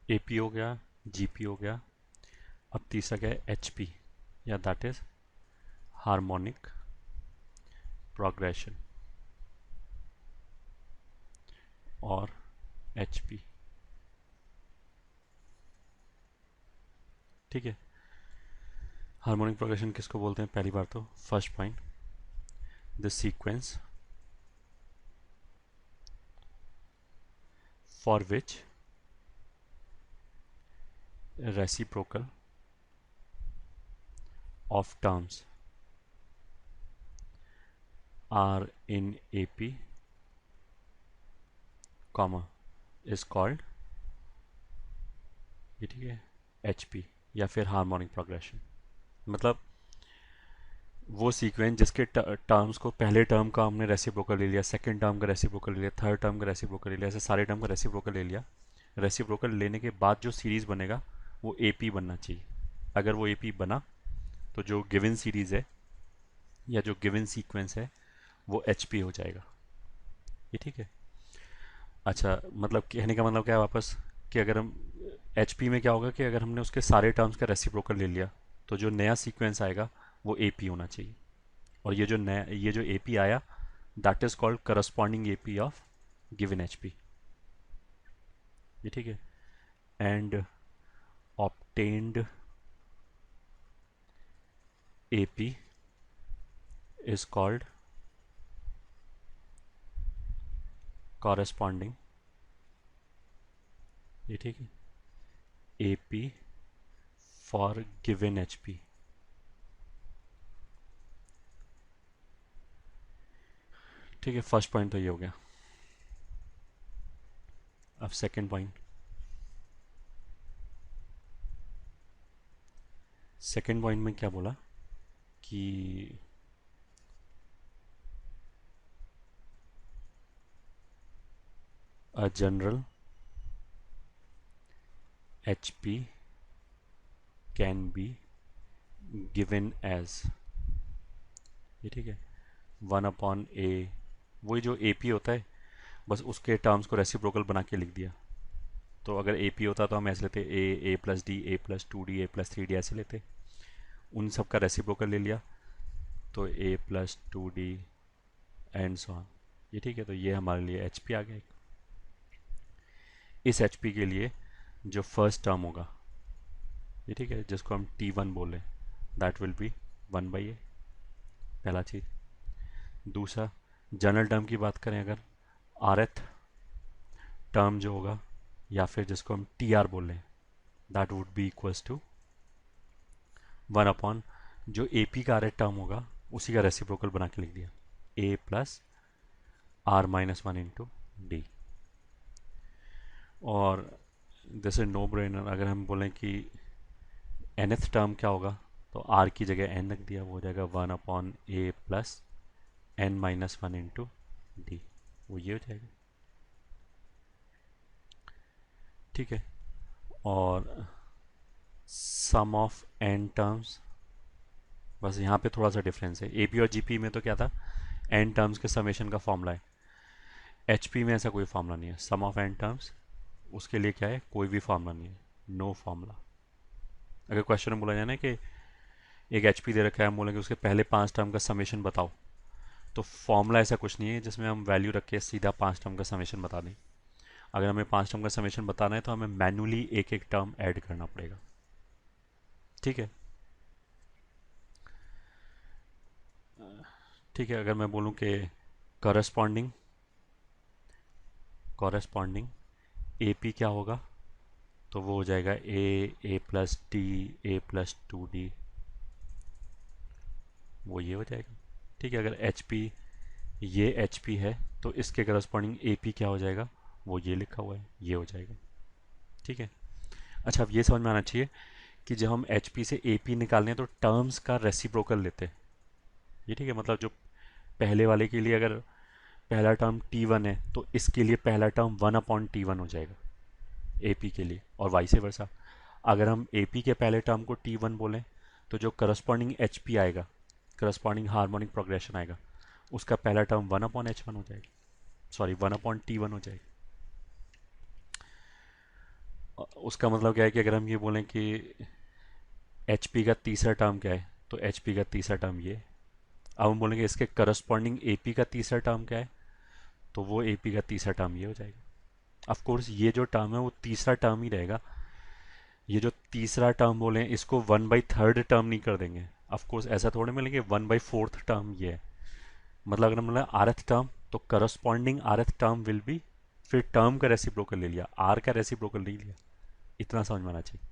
AP हो गया, GP हो गया, अब तीसरा क्या है, एचपी, या दैट इज हार्मोनिक प्रोग्रेशन, और एचपी। ठीक है, हार्मोनिक प्रोग्रेशन किसको बोलते हैं? पहली बार तो first point, the sequence for which reciprocal of terms are in AP, comma is called, ये ठीक है, HP, या फिर हार्मोनिक प्रोग्रेशन। मतलब वो सीक्वेंस जिसके टर्म्स को, पहले टर्म का हमने रेसिप्रोकल ले लिया, सेकंड टर्म का रेसिप्रोकल ले लिया, थर्ड टर्म का रेसिप्रोकल ले लिया, ऐसे सारे टर्म का रेसिप्रोकल ले लिया। रेसिप्रोकल लेने के बाद जो सीरीज बनेगा वो AP बनना चाहिए। अगर वो AP बना तो जो गिवन सीरीज है या जो गिवन सीक्वेंस है वो HP हो जाएगा। ये ठीक है। अच्छा, मतलब कहने का मतलब क्या है वापस, कि अगर हम एच पी में क्या होगा कि अगर हमने उसके सारे टर्म्स का रेसिप्रोकल ले लिया तो जो नया सीक्वेंस आएगा वो ए पी होना चाहिए। और ये जो ए पी आया, that is called corresponding A P of given H P. ये ठीक है। And obtained A P is called corresponding, ये ठीक है, A P for given H P. ठीक है, फर्स्ट पॉइंट तो ये हो गया। अब सेकंड पॉइंट, सेकंड पॉइंट में क्या बोला कि a general HP can be given as, ये ठीक है, वन अपॉन ए, वही जो ए पी होता है, बस उसके टर्म्स को रेसिप्रोकल बना के लिख दिया। तो अगर ए पी होता तो हम ऐसे लेते, A plus D, A plus two D, A plus three D, ऐसे लेते। उन सब का रेसिप्रोकल ले लिया तो A plus two D and so on. ये ठीक है, तो ये हमारे लिए एच पी आ गया। इस एच पी के लिए जो फर्स्ट टर्म होगा, ये ठीक है, जिसको हम टी वन बोले, that will be one by A, पहला चीज़। दूसरा, जनरल टर्म की बात करें अगर, आर एथ टर्म जो होगा, या फिर जिसको हम टी आर बोल लें, that would be equals to one upon जो ए पी का आर एथ टर्म होगा उसी का रेसिप्रोकल बना के लिख दिया, A plus R minus one into D. और जैसे नो ब्रेनर, अगर हम बोलें कि nth टर्म क्या होगा, तो r की जगह n रख दिया, वो हो जाएगा वन अपॉन ए plus N minus one into D, वो ये हो जाएगा। ठीक है। और सम ऑफ n टर्म्स, बस यहाँ पे थोड़ा सा डिफरेंस है। ए पी और जी पी में तो क्या था, n टर्म्स के समेशन का फॉर्मूला है। एच पी में ऐसा कोई फॉर्मूला नहीं है। सम ऑफ n टर्म्स, उसके लिए क्या है, कोई भी फॉर्मूला नहीं है, नो फॉर्मूला। अगर क्वेश्चन में बोला जाए ना कि एक एच पी दे रखा है, हम बोलेंगे उसके पहले पांच टर्म का समेशन बताओ, तो फॉर्मूला ऐसा कुछ नहीं है जिसमें हम वैल्यू रख के सीधा पांच टर्म का समेशन बता दें। अगर हमें पांच टर्म का समेशन बताना है तो हमें मैनुअली एक एक टर्म ऐड करना पड़ेगा। ठीक है। ठीक है, अगर मैं बोलूँ कि करस्पॉन्डिंग, कॉरेस्पॉन्डिंग ए पी क्या होगा, तो वो हो जाएगा A plus D, A plus two D, वो ये हो जाएगा। ठीक है, अगर एच पी, ये एच पी है, तो इसके करस्पॉन्डिंग ए पी क्या हो जाएगा, वो ये लिखा हुआ है, ये हो जाएगा। ठीक है। अच्छा, अब ये समझ में आना चाहिए कि जब हम एच पी से ए पी निकालने हैं तो टर्म्स का रेसिप्रोकल लेते हैं। ये ठीक है, मतलब जो पहले वाले के लिए अगर पहला टर्म टी वन है तो इसके लिए पहला term one upon T one हो जाएगा ए पी के लिए, और वाइस वर्सा। अगर हम ए पी के पहले टर्म को टी वन बोलें तो जो करस्पॉन्डिंग एच पी आएगा, करस्पॉन्डिंग हार्मोनिक प्रोग्रेशन आएगा, उसका पहला term one upon H one हो जाएगा, sorry one upon T one हो जाएगा। उसका मतलब क्या है कि अगर हम ये बोलें कि एच पी का तीसरा टर्म क्या है, तो एच पी का तीसरा टर्म ये। अब हम बोलेंगे इसके करस्पॉन्डिंग ए पी का तीसरा टर्म क्या है, तो वो ए पी का तीसरा टर्म ये हो जाएगा। ऑफ कोर्स ये जो टर्म है वो तीसरा टर्म ही रहेगा। ये जो तीसरा टर्म बोले इसको 1/3 टर्म नहीं कर देंगे। ऑफ कोर्स ऐसा थोड़े मिलेंगे, 1/4 टर्म ये है। मतलब अगर मतलब आरथ टर्म, तो करस्पॉन्डिंग आरथ टर्म विल बी, फिर टर्म का रेसिप्रोकल ले लिया, आर का रेसिप्रोकल नहीं लिया। इतना समझ में आना चाहिए।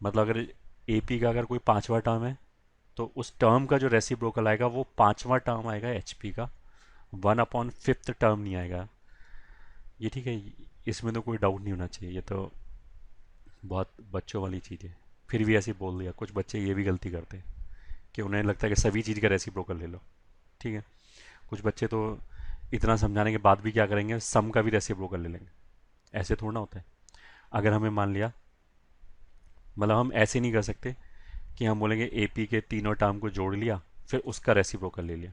मतलब अगर एपी का अगर कोई पांचवा टर्म है, तो उस टर्म का जो रेसिप्रोकल आएगा वो पांचवा टर्म आएगा एचपी का, 1/5 टर्म नहीं आएगा। ये ठीक है, इसमें तो कोई डाउट नहीं होना चाहिए। ये तो बहुत बच्चों वाली चीज़ है। फिर भी ऐसे ही बोल दिया। कुछ बच्चे ये भी गलती करते हैं कि उन्हें लगता है कि सभी चीज़ का रेसिप्रोकल ले लो। ठीक है, कुछ बच्चे तो इतना समझाने के बाद भी क्या करेंगे, सम का भी रेसिप्रोकल ले लेंगे। ऐसे थोड़ा ना होता है। अगर हमें मान लिया, मतलब हम ऐसे नहीं कर सकते कि हम बोलेंगे एपी के तीनों टर्म को जोड़ लिया फिर उसका रेसिप्रोकल ले लिया।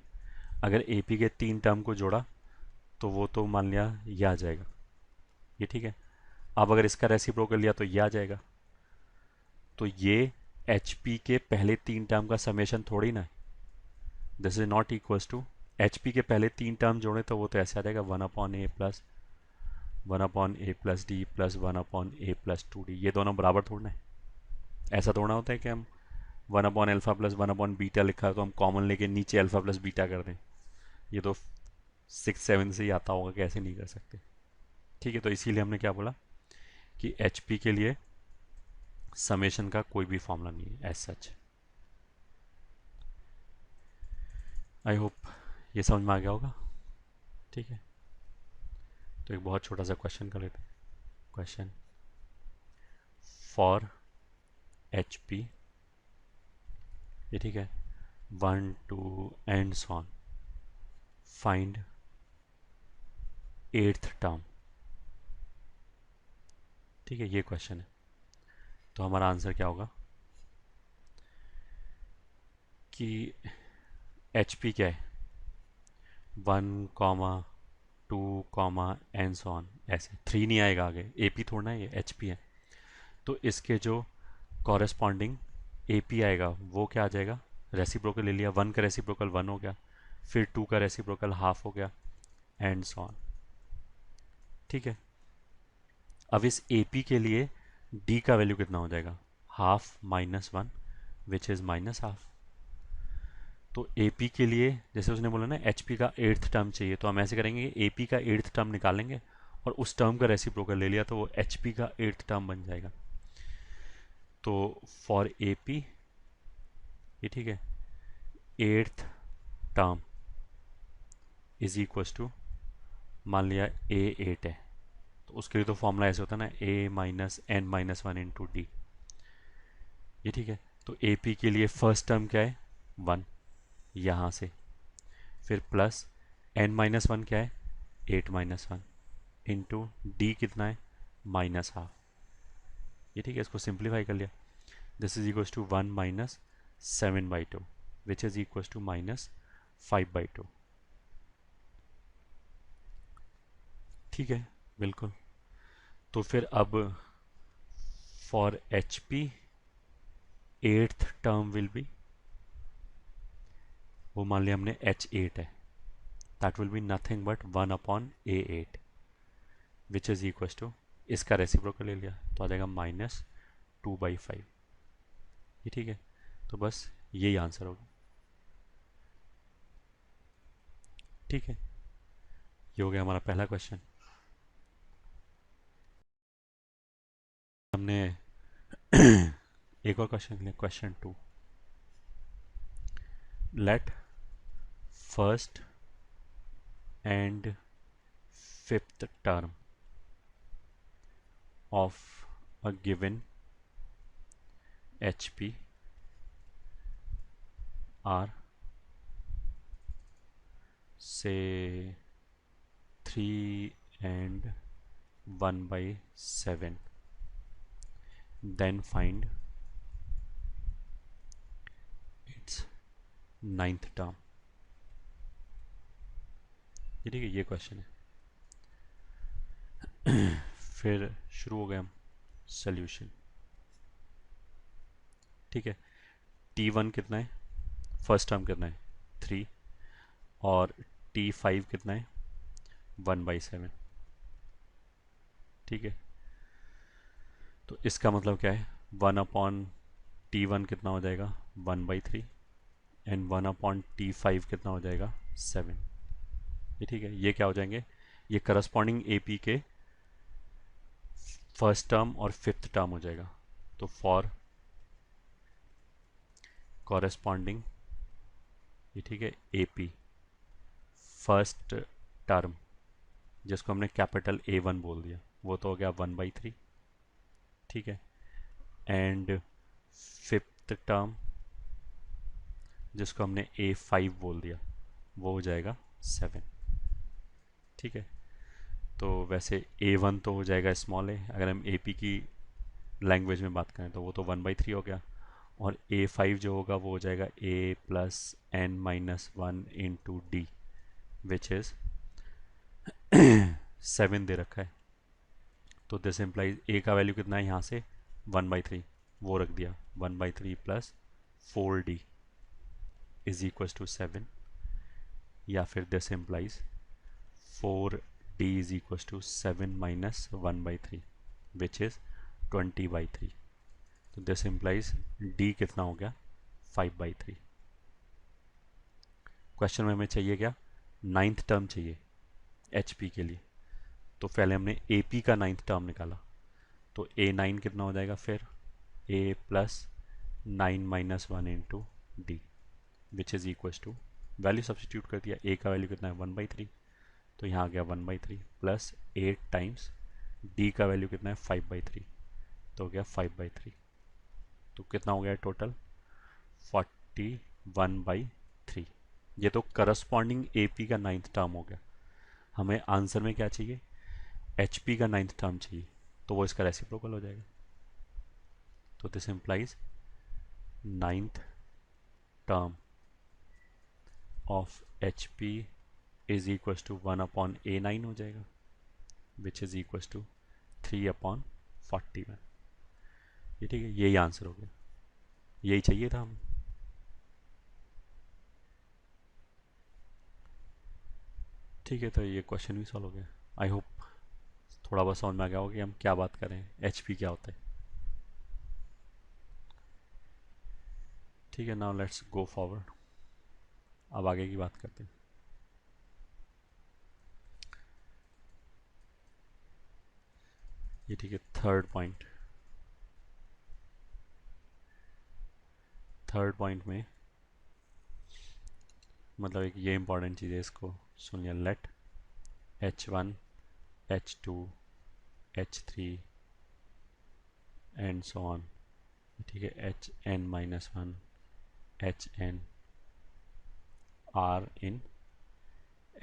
अगर एपी के तीन टर्म को जोड़ा तो वो तो मान लिया ये आ जाएगा। ये ठीक है। अब अगर इसका रेसिप्रोकल लिया तो ये आ जाएगा। तो ये एच पी के पहले तीन टर्म का समेशन थोड़ी ना है। This is not equals to, H P के पहले तीन टर्म जोड़े तो वो तो ऐसे आ जाएगा 1/a+1/a+d प्लस 1/a+2d। ये दोनों बराबर थोड़ा है। ऐसा थोड़ा होता है कि हम 1/α+1/बीटा लिखा है तो हम कॉमन लेके नीचे अल्फा प्लस बीटा कर दें। ये तो 6 7 से ही आता होगा कि ऐसे नहीं कर सकते। ठीक है, तो इसीलिए हमने क्या बोला कि एच पी के लिए समेशन का कोई भी फॉर्मूला नहीं है एज सच। आई होप ये समझ में आ गया होगा। ठीक है, तो एक बहुत छोटा सा क्वेश्चन कर लेते हैं। क्वेश्चन फॉर एच पी, ये ठीक है, 1 2 and on, find eighth term. ठीक है, ये क्वेश्चन है। तो हमारा आंसर क्या होगा कि एच पी क्या है, 1 2 एंड ऑन, ऐसे 3 नहीं आएगा आगे, ए पी थोड़ा है, ये एच पी है। तो इसके जो कॉरेस्पॉन्डिंग ए पी आएगा वो क्या आ जाएगा, रेसिप्रोकल ले लिया, 1 का रेसिप्रोकल 1 हो गया, फिर 2 का रेसिप्रोकल हाफ हो गया, एंड ऑन। ठीक है। अब इस ए पी के लिए डी का वैल्यू कितना हो जाएगा, हाफ -1 विच इज़ -हाफ। तो ए पी के लिए जैसे उसने बोला ना एच पी का एट्थ टर्म चाहिए, तो हम ऐसे करेंगे ए पी का एट्थ टर्म निकालेंगे और उस टर्म का रेसिप्रोकल ले लिया तो वो एच पी का एट्थ टर्म बन जाएगा। तो फॉर ए पी, ये ठीक है, eighth term is equal to, मान लिया ए 8 है, तो उसके लिए तो फॉर्मूला ऐसे होता है ना, a-n-1 × d। ये ठीक है। तो ए पी के लिए फर्स्ट टर्म क्या है, 1, यहाँ से, फिर प्लस n-1 क्या है, 8-1 इंटू डी कितना है, -हाफ। ये ठीक है, इसको सिंप्लीफाई कर लिया। This is equal to 1 - 7/2 which is equal to -5/2। ठीक है, बिल्कुल। तो फिर अब for H P eighth term will be, वो मान लिया हमने H8 है, that will be nothing but 1/A8 which is equal to, इसका रेसिप्रोकल ले लिया तो आ जाएगा -2/5। ये ठीक है। तो बस यही आंसर होगा। ठीक है, ये हो गया हमारा पहला क्वेश्चन। हमने एक और क्वेश्चन लिया, question 2। Let first and fifth term of a given HP are say 3 and 1/7, then find its ninth term। ये ठीक है, ये क्वेश्चन है। फिर शुरू हो गए हम। सोल्यूशन। ठीक है, T1 कितना है, फर्स्ट टर्म कितना है 3, और T5 कितना है 1/7। ठीक है, तो इसका मतलब क्या है, 1/T1 कितना हो जाएगा 1/3, एंड 1/T5 कितना हो जाएगा 7। ये ठीक है, ये क्या हो जाएंगे, ये करस्पॉन्डिंग AP के फर्स्ट टर्म और फिफ्थ टर्म हो जाएगा। तो फॉर कॉरेस्पॉन्डिंग, ये ठीक है, AP फर्स्ट टर्म, जिसको हमने कैपिटल A1 बोल दिया, वो तो हो गया 1/3। ठीक है, एंड फिफ्थ टर्म, जिसको हमने A5 बोल दिया, वो हो जाएगा 7। ठीक है, तो वैसे A1 तो हो जाएगा स्मॉल ए, अगर हम AP की लैंग्वेज में बात करें तो वो तो 1/3 हो गया, और A5 जो होगा वो हो जाएगा A+n-1 into D, which is 7 दे रखा है। तो दिस इम्प्लाइज A का वैल्यू कितना है यहाँ से 1/3, वो रख दिया 1/3 plus 4D is equal to 7, या फिर this implies 4D is equal to 7 minus 1/3 which is 20/3। तो दिस इम्प्लाइज D कितना हो गया 5/3। क्वेश्चन में हमें चाहिए क्या, नाइन्थ टर्म चाहिए HP के लिए। तो पहले हमने AP का नाइन्थ टर्म निकाला, तो A9 कितना हो जाएगा फिर A+9-1 into D which is equal to, value substitute कर दिया, A का वैल्यू कितना है 1/3, तो यहाँ आ गया 1/3 प्लस 8 टाइम्स D का वैल्यू कितना है 5/3, तो हो गया 5/3। तो कितना हो गया टोटल 41/3। ये तो करस्पॉन्डिंग AP का नाइन्थ टर्म हो गया। हमें आंसर में क्या चाहिए, HP का नाइन्थ टर्म चाहिए, तो वो इसका रेसिप्रोकल हो जाएगा। तो this implies ninth term of HP is equal to 1/A9 हो जाएगा, विच इज इक्वल टू 3/41। ये ठीक है, यही आंसर हो गया, यही चाहिए था हमें। ठीक है, तो ये क्वेश्चन भी सॉल्व हो गया। आई होप थोड़ा बहुत समझ में आ गया होगा कि हम क्या बात कर रहे हैं, HP क्या होता है। ठीक है, नाउ लेट्स गो फॉरवर्ड, अब आगे की बात करते हैं। ये ठीक है, थर्ड पॉइंट, थर्ड पॉइंट में मतलब एक ये इंपॉर्टेंट चीज़ है, इसको सुन लिया, late H1 H2 H3 and so on. ठीक है, HN-1 HN are in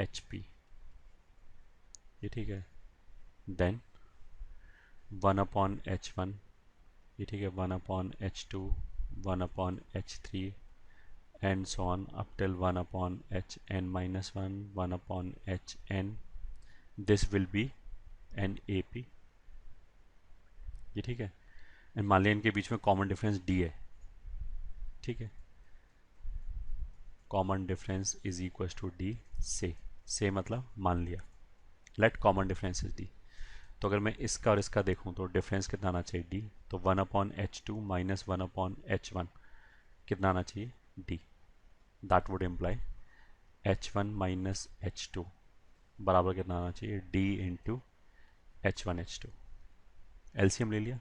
HP। ये ठीक है, देन 1/H1, ये ठीक है, 1/H2 1/H3 and so on up till 1/HN-1 1/HN, this will be an AP। ये ठीक है, एंड मान लिया इनके बीच में कॉमन डिफरेंस D है। ठीक है, common difference is equal to D से मतलब मान लिया, let common difference is D। तो अगर मैं इसका और इसका देखूं तो डिफरेंस कितना आना चाहिए D, तो 1/H2 माइनस 1/H1 कितना आना चाहिए D, that would imply H1 minus H2 बराबर कितना आना चाहिए D into H1 H2। LCM ले लिया,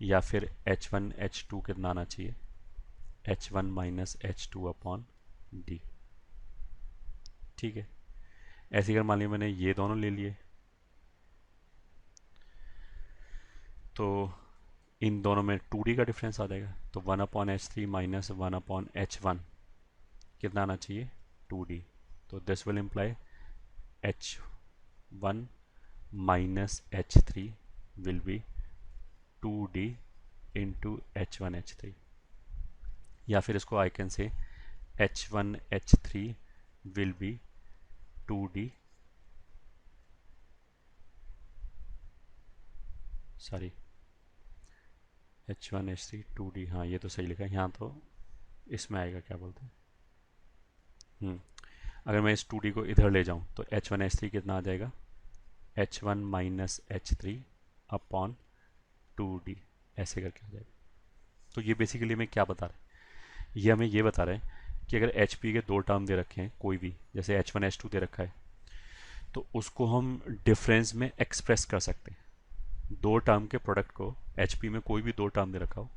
या फिर H1 H2 कितना आना चाहिए H1 माइनस H2/D। ठीक है, ऐसे अगर मान लिया मैंने ये दोनों ले लिए, तो इन दोनों में 2D का डिफरेंस आ जाएगा, तो 1/H3 माइनस 1/H1 कितना आना चाहिए 2D। तो this will imply H1 minus H3 will be 2D into H1 H3, या फिर इसको I can say H1 H3 will be 2D, sorry H1H3 2D, हाँ ये तो सही लिखा है यहाँ तो। इसमें आएगा क्या बोलते हैं, अगर मैं इस 2D को इधर ले जाऊँ तो H1H3 कितना आ जाएगा, H1 - H3 अपॉन 2D, ऐसे करके आ जाएगा। तो ये बेसिकली हमें क्या बता रहे हैं, ये हमें ये बता रहे हैं कि अगर HP के दो टर्म दे रखे हैं कोई भी, जैसे H1H2 दे रखा है, तो उसको हम डिफरेंस में एक्सप्रेस कर सकते हैं। दो टर्म के प्रोडक्ट को, HP में कोई भी दो टर्म दे रखा हो,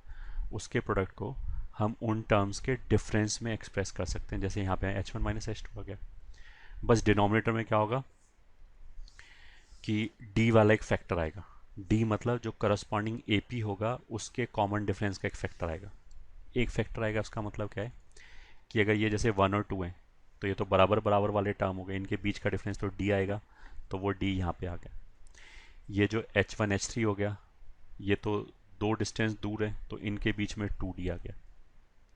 उसके प्रोडक्ट को हम उन टर्म्स के डिफरेंस में एक्सप्रेस कर सकते हैं। जैसे यहाँ पे H1 - H2 हो गया। बस डिनोमिनेटर में क्या होगा कि D वाला एक फैक्टर आएगा। D मतलब जो करस्पॉन्डिंग AP होगा उसके कॉमन डिफरेंस का एक फैक्टर आएगा। एक फैक्टर आएगा, उसका मतलब क्या है कि अगर ये जैसे 1 और 2 हैं तो ये तो बराबर बराबर वाले टर्म हो गए, इनके बीच का डिफरेंस तो D आएगा, तो वो D यहाँ पे आ गया। ये जो H1 H3 हो गया, ये तो दो डिस्टेंस दूर है तो इनके बीच में 2D आ गया।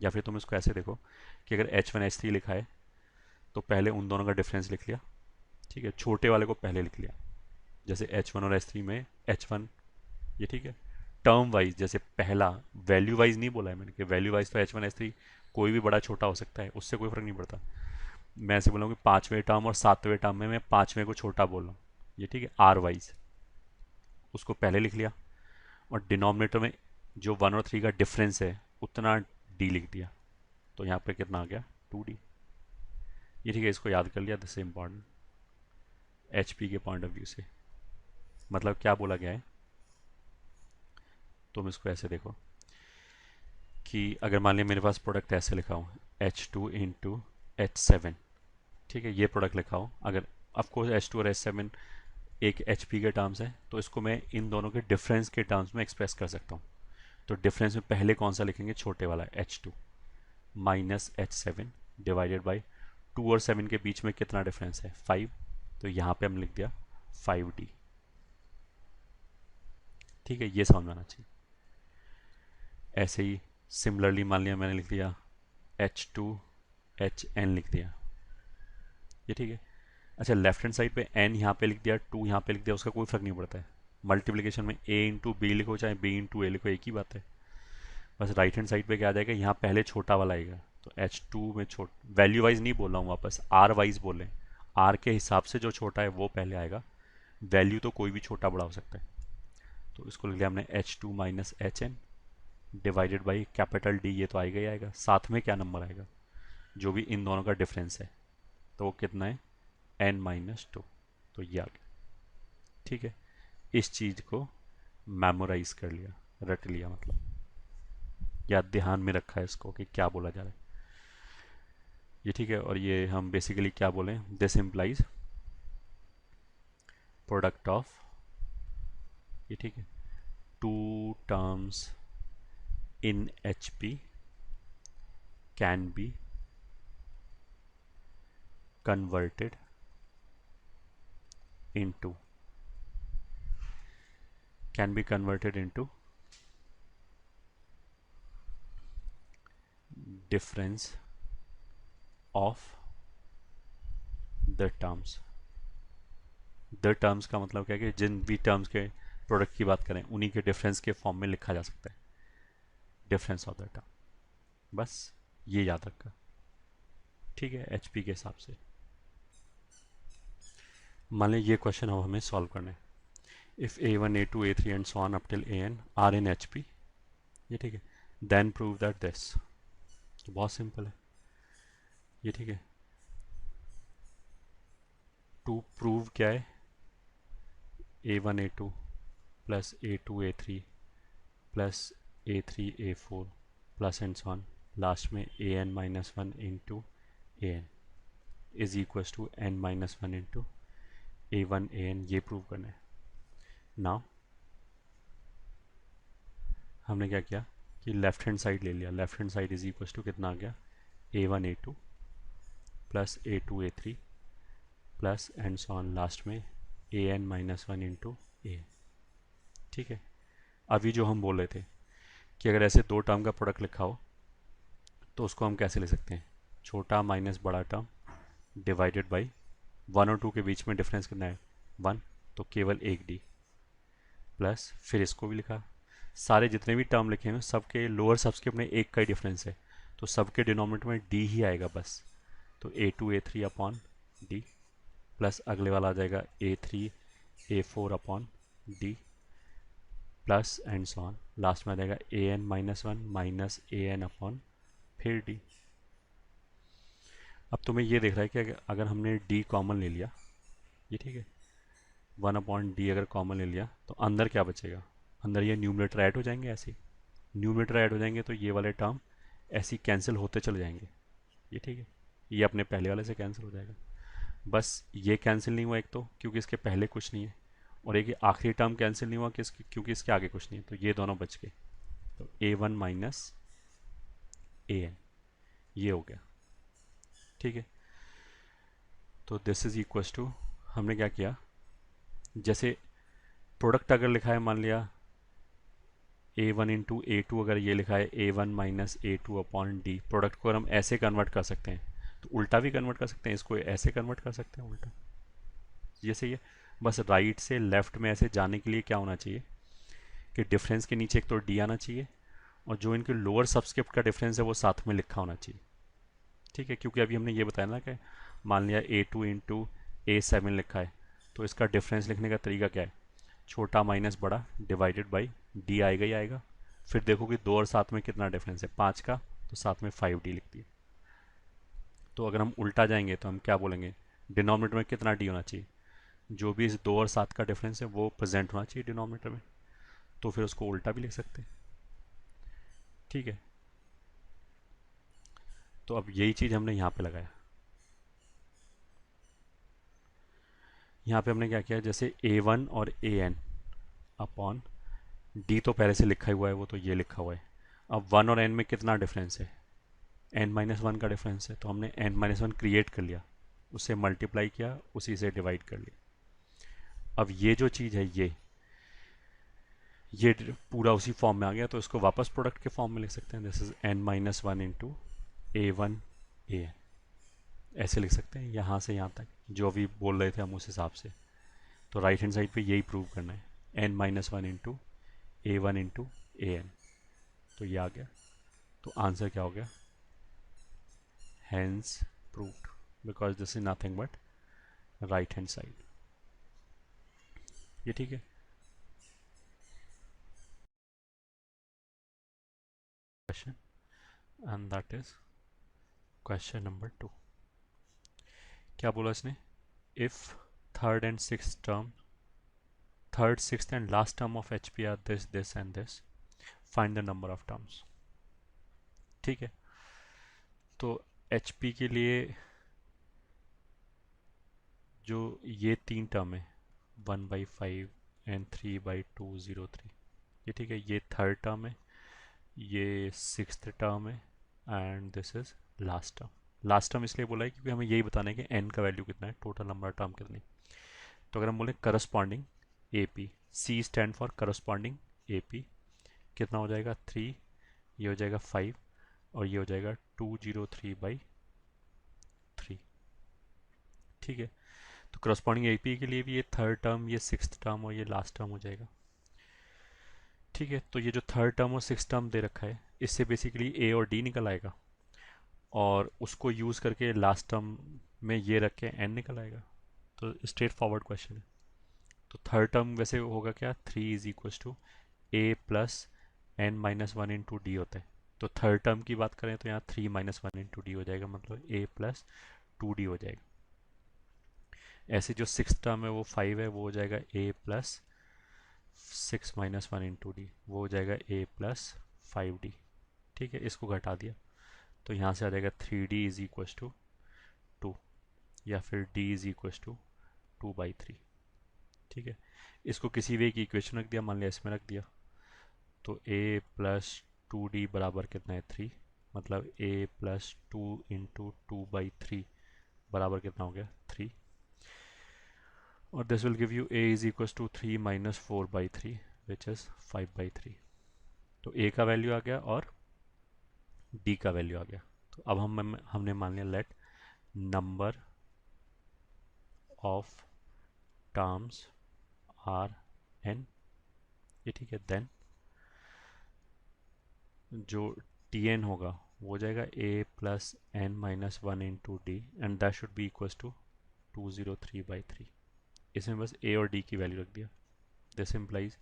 या फिर तुम इसको ऐसे देखो कि अगर H1 H3 लिखा है तो पहले उन दोनों का डिफरेंस लिख लिया, ठीक है, छोटे वाले को पहले लिख लिया। जैसे H1 और H3 में H1, ये ठीक है, टर्म वाइज, जैसे पहला, वैल्यू वाइज नहीं बोला है मैंने कि वैल्यू वाइज तो H1 H3 कोई भी बड़ा छोटा हो सकता है, उससे कोई फर्क नहीं पड़ता। मैं ऐसे बोला हूँ कि 5वें टर्म और 7वें टर्म में मैं 5वें को छोटा बोल रहा हूँ, ये ठीक है, आर वाइज उसको पहले लिख लिया। और डिनोमिनेटर में जो 1 और 3 का डिफरेंस है उतना D लिख दिया, तो यहाँ पे कितना आ गया, 2D। ये ठीक है, इसको याद कर लिया, दिस इज इम्पॉर्टेंट HP के पॉइंट ऑफ व्यू से। मतलब क्या बोला गया है, तुम इसको ऐसे देखो कि अगर मान लिया मेरे पास प्रोडक्ट ऐसे लिखा हो, H2 × H7, ठीक है, ये प्रोडक्ट लिखा हो, अगर ऑफकोर्स H2 और H7 एक HP के टर्म्स है तो इसको मैं इन दोनों के डिफरेंस के टर्म्स में एक्सप्रेस कर सकता हूँ। तो डिफरेंस में पहले कौन सा लिखेंगे, छोटे वाला H2 - H7 डिवाइडेड बाई 2 और 7 के बीच में कितना डिफरेंस है, 5, तो यहाँ पे हम लिख दिया 5D। ठीक है, ये समझ में आना चाहिए। ऐसे ही सिमिलरली मान लिया मैंने लिख दिया H2HN लिख दिया, ये ठीक है। अच्छा, लेफ्ट हैंड साइड पे n यहाँ पे लिख दिया, 2 यहाँ पे लिख दिया, उसका कोई फर्क नहीं पड़ता है। मल्टीप्लिकेशन में A × B लिखो चाहे B × A लिखो, एक ही बात है। बस राइट हैंड साइड पे क्या आ जाएगा, यहाँ पहले छोटा वाला आएगा, तो H2 में वैल्यू वाइज नहीं बोल रहा हूँ, वापस R वाइज बोले, R के हिसाब से जो छोटा है वो पहले आएगा। वैल्यू तो कोई भी छोटा बड़ा हो सकता है, तो इसको लिख लिया हमने H2 - HN divided by capital D, ये तो आएगा ही आएगा। साथ में क्या नंबर आएगा, जो भी इन दोनों का डिफरेंस है, तो वो कितना है, N - 2, तो ये आ गया। ठीक है, इस चीज़ को मेमोराइज कर लिया, रट लिया, मतलब या ध्यान में रखा है इसको कि क्या बोला जा रहा है, ये ठीक है। और ये हम बेसिकली क्या बोलें, दिस इम्प्लाइज प्रोडक्ट ऑफ, ये ठीक है, two terms in HP can be converted into, can be converted into difference of the terms। the terms का मतलब क्या है कि जिन भी टर्म्स के प्रोडक्ट की बात करें उन्हीं के डिफरेंस के फॉर्म में लिखा जा सकता है, डिफरेंस ऑफ द टर्म। बस ये याद रखा, ठीक है, HP के हिसाब से। मान लीजिए ये क्वेश्चन अब हमें सॉल्व करना है। If A1 A2 A3 and so on up till AN are in HP, ये ठीक है, देन प्रूव दैट दिस, तो बहुत सिंपल है, ये ठीक है। टू प्रूव क्या है, A1 A2 plus A2 A3 plus A3 A4 plus and so on, last में AN - 1 into AN is equal to N - 1 into A1 AN, ये प्रूव करना है। नाउ हमने क्या किया कि लेफ्ट हैंड साइड ले लिया, left hand side is equal to कितना आ गया, A1 A2 plus A2 A3 plus and so on, last में AN - 1 इंटू AN। ठीक है, अभी जो हम बोल रहे थे कि अगर ऐसे दो टर्म का प्रोडक्ट लिखा हो तो उसको हम कैसे ले सकते हैं, छोटा माइनस बड़ा टर्म डिवाइडेड बाई 1 और 2 के बीच में डिफरेंस कितना है, 1, तो केवल एक D, प्लस फिर इसको भी लिखा, सारे जितने भी टर्म लिखे हैं सबके लोअर सबस्क्रिप्ट में एक का ही डिफरेंस है, तो सबके डिनोमिनेटर में डी ही आएगा बस। तो A2 A3 upon D, plus अगले वाला आ जाएगा A3 A4 upon D, plus and so on, last में आ जाएगा an-1 माइनस an अपॉन फिर डी। अब तुम्हें ये देख रहा है कि अगर हमने डी कॉमन ले लिया, ये ठीक है, 1/d अगर कॉमन ले लिया तो अंदर क्या बचेगा, अंदर ये न्यूमरेटर ऐड हो जाएंगे, ऐसे न्यूमरेटर ऐड हो जाएंगे तो ये वाले टर्म ऐसे कैंसिल होते चले जाएंगे, ये ठीक है, ये अपने पहले वाले से कैंसिल हो जाएगा। बस ये कैंसिल नहीं हुआ एक तो क्योंकि इसके पहले कुछ नहीं है, और एक आखिरी टर्म कैंसिल नहीं हुआ क्योंकि इसके आगे कुछ नहीं है, तो ये दोनों बच गए। तो A1 माइनस an ये हो गया, ठीक है। तो दिस इज इक्वल्स टू, हमने क्या किया, जैसे प्रोडक्ट अगर लिखा है, मान लिया A1 इंटू A2 अगर ये लिखा है A1 minus A2 upon D, product को अगर हम ऐसे कन्वर्ट कर सकते हैं तो उल्टा भी कन्वर्ट कर सकते हैं, इसको ऐसे कन्वर्ट कर सकते हैं उल्टा, ये सही है। बस राइट से लेफ्ट में ऐसे जाने के लिए क्या होना चाहिए कि डिफरेंस के नीचे एक तो डी आना चाहिए, और जो इनके लोअर सबस्क्रिप्ट का डिफरेंस है वो साथ में लिखा होना चाहिए, ठीक है। क्योंकि अभी हमने ये बताया ना कि मान लिया A2 इंटू A7 लिखा है, तो इसका डिफरेंस लिखने का तरीका क्या है, छोटा माइनस बड़ा डिवाइडेड बाई डी आएगा ही आएगा। फिर देखो कि 2 और 7 में कितना डिफरेंस है, 5 का, तो साथ में 5d लिख दिया। तो अगर हम उल्टा जाएंगे तो हम क्या बोलेंगे, डिनोमिनेटर में कितना डी होना चाहिए, जो भी इस 2 और 7 का डिफरेंस है वो प्रेजेंट होना चाहिए डिनोमिनेटर में, तो फिर उसको उल्टा भी लिख सकते हैं, ठीक है। तो अब यही चीज़ हमने यहाँ पे लगाया, यहाँ पे हमने क्या किया, जैसे A1 और an अपॉन डी तो पहले से लिखा हुआ है, वो तो ये लिखा हुआ है। अब 1 और n में कितना डिफरेंस है, n-1 का डिफरेंस है, तो हमने n-1 क्रिएट कर लिया, उससे मल्टीप्लाई किया, उसी से डिवाइड कर लिया। अब ये जो चीज़ है ये पूरा उसी फॉर्म में आ गया, तो इसको वापस प्रोडक्ट के फॉर्म में लिख सकते हैं, this is n-1 into A1 an, ऐसे लिख सकते हैं यहाँ से यहाँ तक जो अभी बोल रहे थे हम उस हिसाब से। तो राइट हैंड साइड पे यही प्रूव करना है, n-1 into A1 into an, तो ये आ गया। तो आंसर क्या हो गया, hence proved, because this is nothing but right hand side, ये ठीक है। Question, and that is question number 2। क्या बोला इसने, if third and six term, third sixth and last term of H P R this this and this, find the number of terms, ठीक है। तो H P के लिए जो ये तीन टर्म है 1/5 एंड 3/203, ये ठीक है, ये थर्ड टर्म है, ये सिक्स्थ टर्म है, and this is last term. Last term इसलिए बोला है क्योंकि हमें यही बताना है कि एन का वैल्यू कितना है, टोटल नंबर ऑफ टर्म कितनी। तो अगर हम बोले corresponding A P, C stand for corresponding A P, कितना हो जाएगा 3, ये हो जाएगा 5, और ये हो जाएगा 203/3, ठीक है। तो करस्पॉन्डिंग ए पी के लिए भी ये थर्ड टर्म, ये सिक्स्थ टर्म और ये लास्ट टर्म हो जाएगा, ठीक है। तो ये जो थर्ड टर्म और सिक्स टर्म दे रखा है, इससे बेसिकली ए और डी निकल आएगा, और उसको यूज़ करके लास्ट टर्म में ये रख के एन निकल आएगा। तो स्ट्रेट फॉरवर्ड क्वेश्चन है। तो थर्ड टर्म वैसे होगा क्या, 3 is equal to a plus n-1 into d होता है। तो थर्ड टर्म की बात करें तो यहाँ 3-1 इंटू डी हो जाएगा, मतलब a+2d हो जाएगा। ऐसे जो सिक्स टर्म है वो 5 है, वो हो जाएगा a+6-1 इंटू डी, वो हो जाएगा a+5d, ठीक है। इसको घटा दिया तो यहाँ से आ जाएगा 3d इज इक्वल टू 2, या फिर d इज इक्वल टू 2/3, ठीक है। इसको किसी वे की इक्वेशन रख दिया, मान लिया इसमें रख दिया, तो a+2d बराबर कितना है 3, मतलब a+2 इंटू 2/3 बराबर कितना हो गया 3, और this will give you a is equal to 3 minus 4/3 which is 5/3। तो a का वैल्यू आ गया और d का वैल्यू आ गया। तो अब हमने मान लिया let number of terms are n, ये ठीक है। देन जो टी एन होगा वो हो जाएगा A plus N minus one into D and that should be equals to 203/3। इसमें बस ए और डी की वैल्यू रख दिया। दिस इम्प्लाइज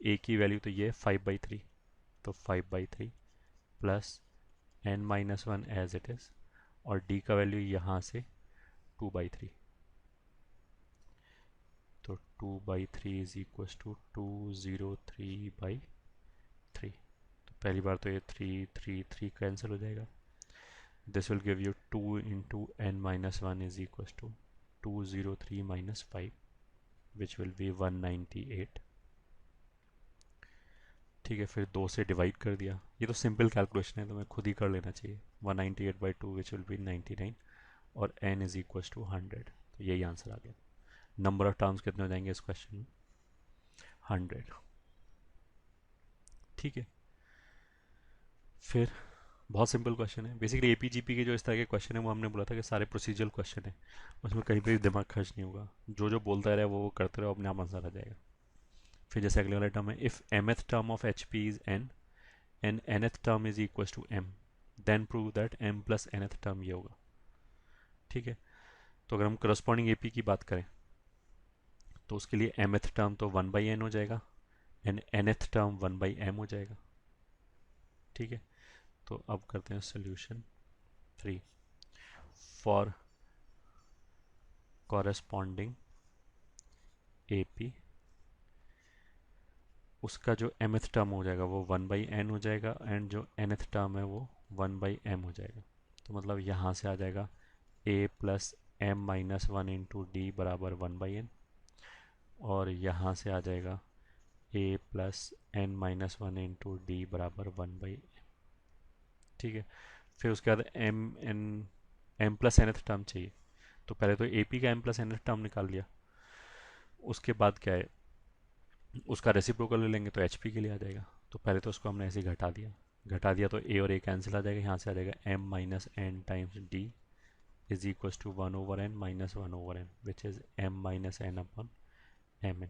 ए की वैल्यू तो ये है 5/3, तो 5/3 plus N minus one as it is, और डी का वैल्यू यहाँ से 2/3, तो 2/3 इज इक्वल्स टू 203/3। तो पहली बार तो ये 3 कैंसिल हो जाएगा। This will give you 2 into n minus one is equals to 203 minus 5 which will be 198। ठीक है, फिर 2 से डिवाइड कर दिया। ये तो सिंपल कैलकुलेशन है तो मैं खुद ही कर लेना चाहिए। 198/2 विच विल बी 99 और n इज इक्वल्स टू 100। तो यही आंसर आ गया। नंबर ऑफ टर्म्स कितने हो जाएंगे इस क्वेश्चन में? 100। ठीक है, फिर बहुत सिंपल क्वेश्चन है। बेसिकली एपीजीपी के जो इस तरह के क्वेश्चन है वो हमने बोला था कि सारे प्रोसीजरल क्वेश्चन है, उसमें कहीं पे भी दिमाग खर्च नहीं होगा। जो जो बोलता रहे वो करते रहो, अपने आप आंसर आ जाएगा। फिर जैसे अगले वाला टर्म है, if mth term of H P is n and nth term is equal to m then prove that m plus nth term ये होगा। ठीक है, तो अगर हम करस्पॉन्डिंग एपी की बात करें तो उसके लिए mth टर्म तो 1/n हो जाएगा एंड nth टर्म 1/m हो जाएगा। ठीक है, तो अब करते हैं सोल्यूशन 3 फॉर कॉरेस्पॉन्डिंग एपी। उसका जो mth टर्म हो जाएगा वो 1/n हो जाएगा एंड जो nth टर्म है वो 1/m हो जाएगा। तो मतलब यहाँ से आ जाएगा a plus m minus one into D बराबर 1/n, और यहाँ से आ जाएगा a plus n minus one into D बराबर 1/m। ठीक है, फिर उसके बाद m प्लस nth टर्म चाहिए। तो पहले तो AP का m प्लस nth टर्म निकाल लिया। उसके बाद क्या है, उसका रेसिप्रोकल ले लेंगे तो HP के लिए आ जाएगा। तो पहले तो उसको हमने ऐसे ही घटा दिया तो a और a कैंसिल आ जाएगा। यहाँ से आ जाएगा m minus n times d is equal to 1/n minus 1/n which is m minus n upon mn।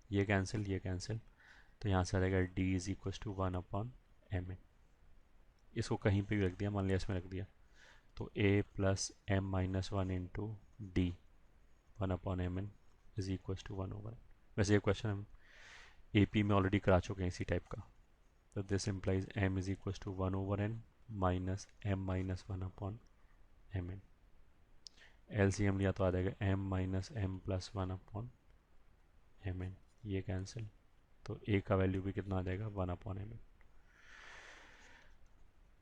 ये कैंसिल, तो यहाँ से आ जाएगा d is equal to 1/mn। इसको कहीं पे भी रख दिया, मान लिया इसमें रख दिया, तो a plus m minus one into d 1/mn is equal to 1/n। वैसे ये क्वेश्चन हम AP में ऑलरेडी करा चुके हैं इसी टाइप का। तो this implies m is equal to 1/n minus m minus 1/mn। LCM लिया तो आ जाएगा m minus m plus 1/mn। ये कैंसिल, तो a का वैल्यू भी कितना आ जाएगा 1/mn।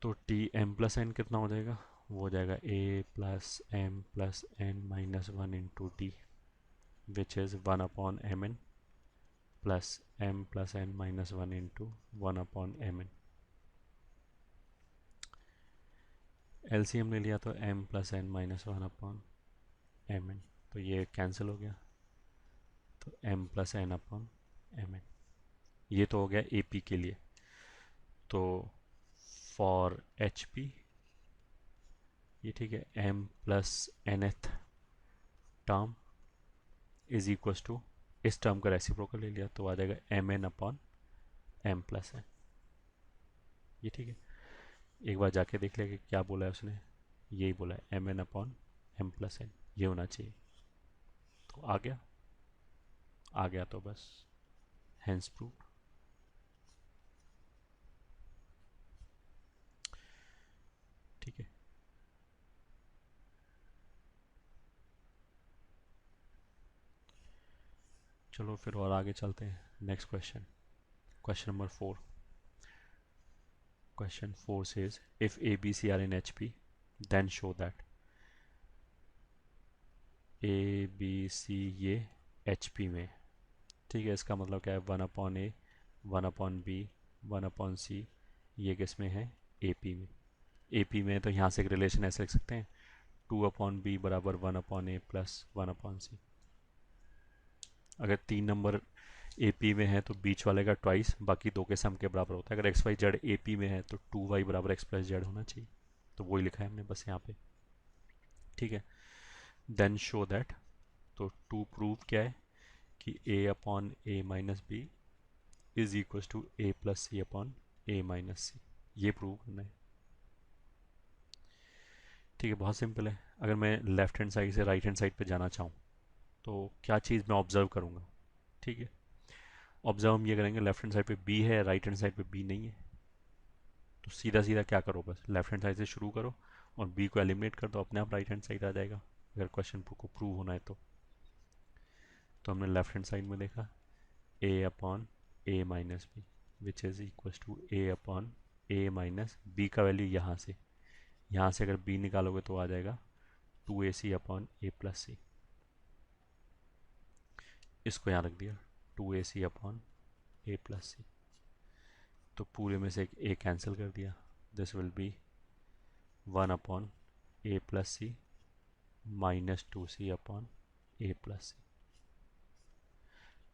तो टी एम प्लस एन कितना हो जाएगा, वो हो जाएगा a plus m plus N minus one into t which is 1/mn plus m plus N minus one into 1/mn। LCM ले लिया तो m plus N minus 1/mn, तो ये कैंसिल हो गया, तो m plus n upon mn। ये तो हो गया AP के लिए। तो फॉर HP ये ठीक है, m plus nth term is equal to, इस टर्म का रेसिप्रोकल ले लिया तो आ जाएगा mn upon m plus n। ये ठीक है, एक बार जाके देख लिया कि क्या बोला है उसने। यही बोला है mn upon m plus n, ये होना चाहिए। तो आ गया तो बस हैंस प्रूव। ठीक है, चलो फिर और आगे चलते हैं। Next question, question number 4। Question 4 says if ABC are in HP then show that ABC ये HP में। ठीक है, इसका मतलब क्या है, 1/A 1/B 1/C ये किस में है, AP में। AP में तो यहाँ से एक रिलेशन ऐसे लिख सकते हैं, 2/B बराबर 1/A प्लस 1/C। अगर 3 नंबर AP में है तो बीच वाले का ट्वाइस बाकी दो के सम के बराबर होता है। अगर XYZ AP में है तो 2y बराबर x प्लस जेड होना चाहिए। तो वही लिखा है हमने बस यहाँ पे। ठीक है, देन शो दैट, तो टू प्रूव क्या है कि A/A minus B is equal to A plus C upon A minus C. ये प्रूव करना है। ठीक है, बहुत सिंपल है। अगर मैं लेफ्ट हैंड साइड से राइट हैंड साइड पे जाना चाहूँ तो क्या चीज़ मैं ऑब्जर्व करूँगा? ठीक है, ऑब्जर्व हम ये करेंगे, लेफ्ट हैंड साइड पे बी है, राइट हैंड साइड पे बी नहीं है। तो सीधा सीधा क्या करो, बस लेफ्ट हैंड साइड से शुरू करो और बी को एलिमिनेट कर दो, अपने आप राइट हैंड साइड आ जाएगा, अगर क्वेश्चन को प्रूव होना है तो। हमने लेफ्ट हैंड साइड में देखा A upon A minus B which is equal to A upon A minus B का वैल्यू यहाँ से अगर बी निकालोगे तो आ जाएगा 2ac अपॉन ए प्लस सी। इसको यहाँ रख दिया 2ac अपॉन ए प्लस सी। तो पूरे में से एक ए कैंसिल कर दिया, this will be 1 upon A plus c minus 2c upon A plus c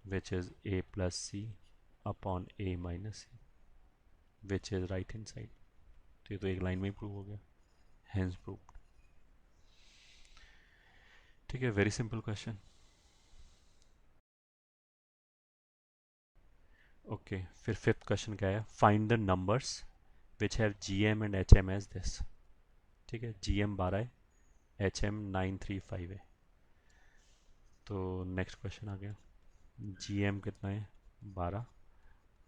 which is a plus C upon A minus c which is right hand side. तो ये तो एक लाइन में ही प्रूव हो गया, हैंस प्रूव। ठीक है, very simple question. Okay, फिर फिफ्थ क्वेश्चन क्या है, find the numbers which have G M and H M as this. ठीक है, जी एम 12 है, एच एम 935 है। तो नेक्स्ट क्वेश्चन आ गया, जी एम कितना है 12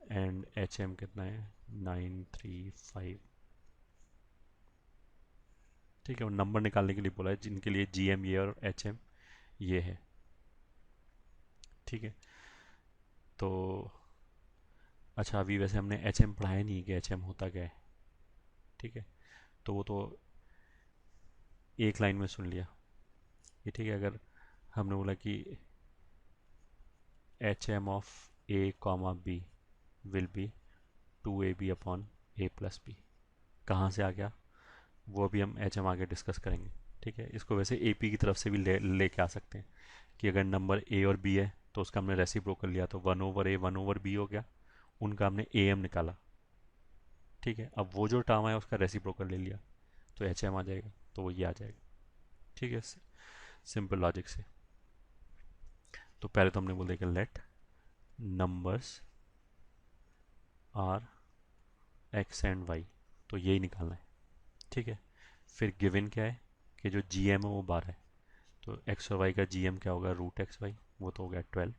एंड एच एम कितना है 935। ठीक है, वो नंबर निकालने के लिए बोला है जिनके लिए जी एम ये और एच एम ये है। ठीक है, तो अच्छा, अभी वैसे हमने एच एम पढ़ाया नहीं कि एच एम होता क्या है। ठीक है, तो वो तो एक लाइन में सुन लिया ये। ठीक है, अगर हमने बोला कि H M of a comma b will be 2ab upon A plus b, कहाँ से आ गया वो अभी हम एच एम आगे डिस्कस करेंगे। ठीक है, इसको वैसे ए पी की तरफ से भी लेके आ सकते हैं कि अगर नंबर ए और बी है तो उसका हमने रेसिप्रोकल लिया तो 1/a 1/b हो गया, उनका हमने ए एम निकाला। ठीक है, अब वो जो टर्म है उसका रेसिप्रोकल ले लिया तो एच एम आ जाएगा, तो वो ये आ जाएगा। ठीक है, सिंपल लॉजिक से। तो पहले तो हमने बोल दिया कि let numbers are x and y, तो यही निकालना है। ठीक है, फिर गिवन क्या है कि जो जी एम है वो 12 है, तो एक्स और वाई का जी एम क्या होगा, रूट एक्स वाई, वो तो हो गया 12।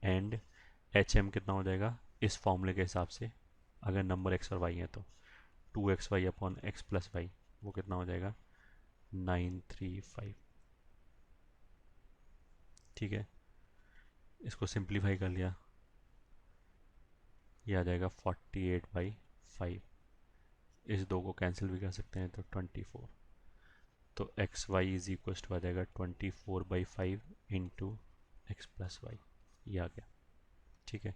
एंड एच एम कितना हो जाएगा इस फॉर्मूले के हिसाब से, अगर नंबर एक्स और वाई है तो 2xy upon x plus Y, वो कितना हो जाएगा 935। ठीक है, इसको सिंप्लीफाई कर लिया, ये आ जाएगा 48/5। इस दो को कैंसिल भी कर सकते हैं तो 24। तो X Y is equal to आ जाएगा 24/5 इंटू एक्स प्लस वाई, ये आ गया। ठीक है,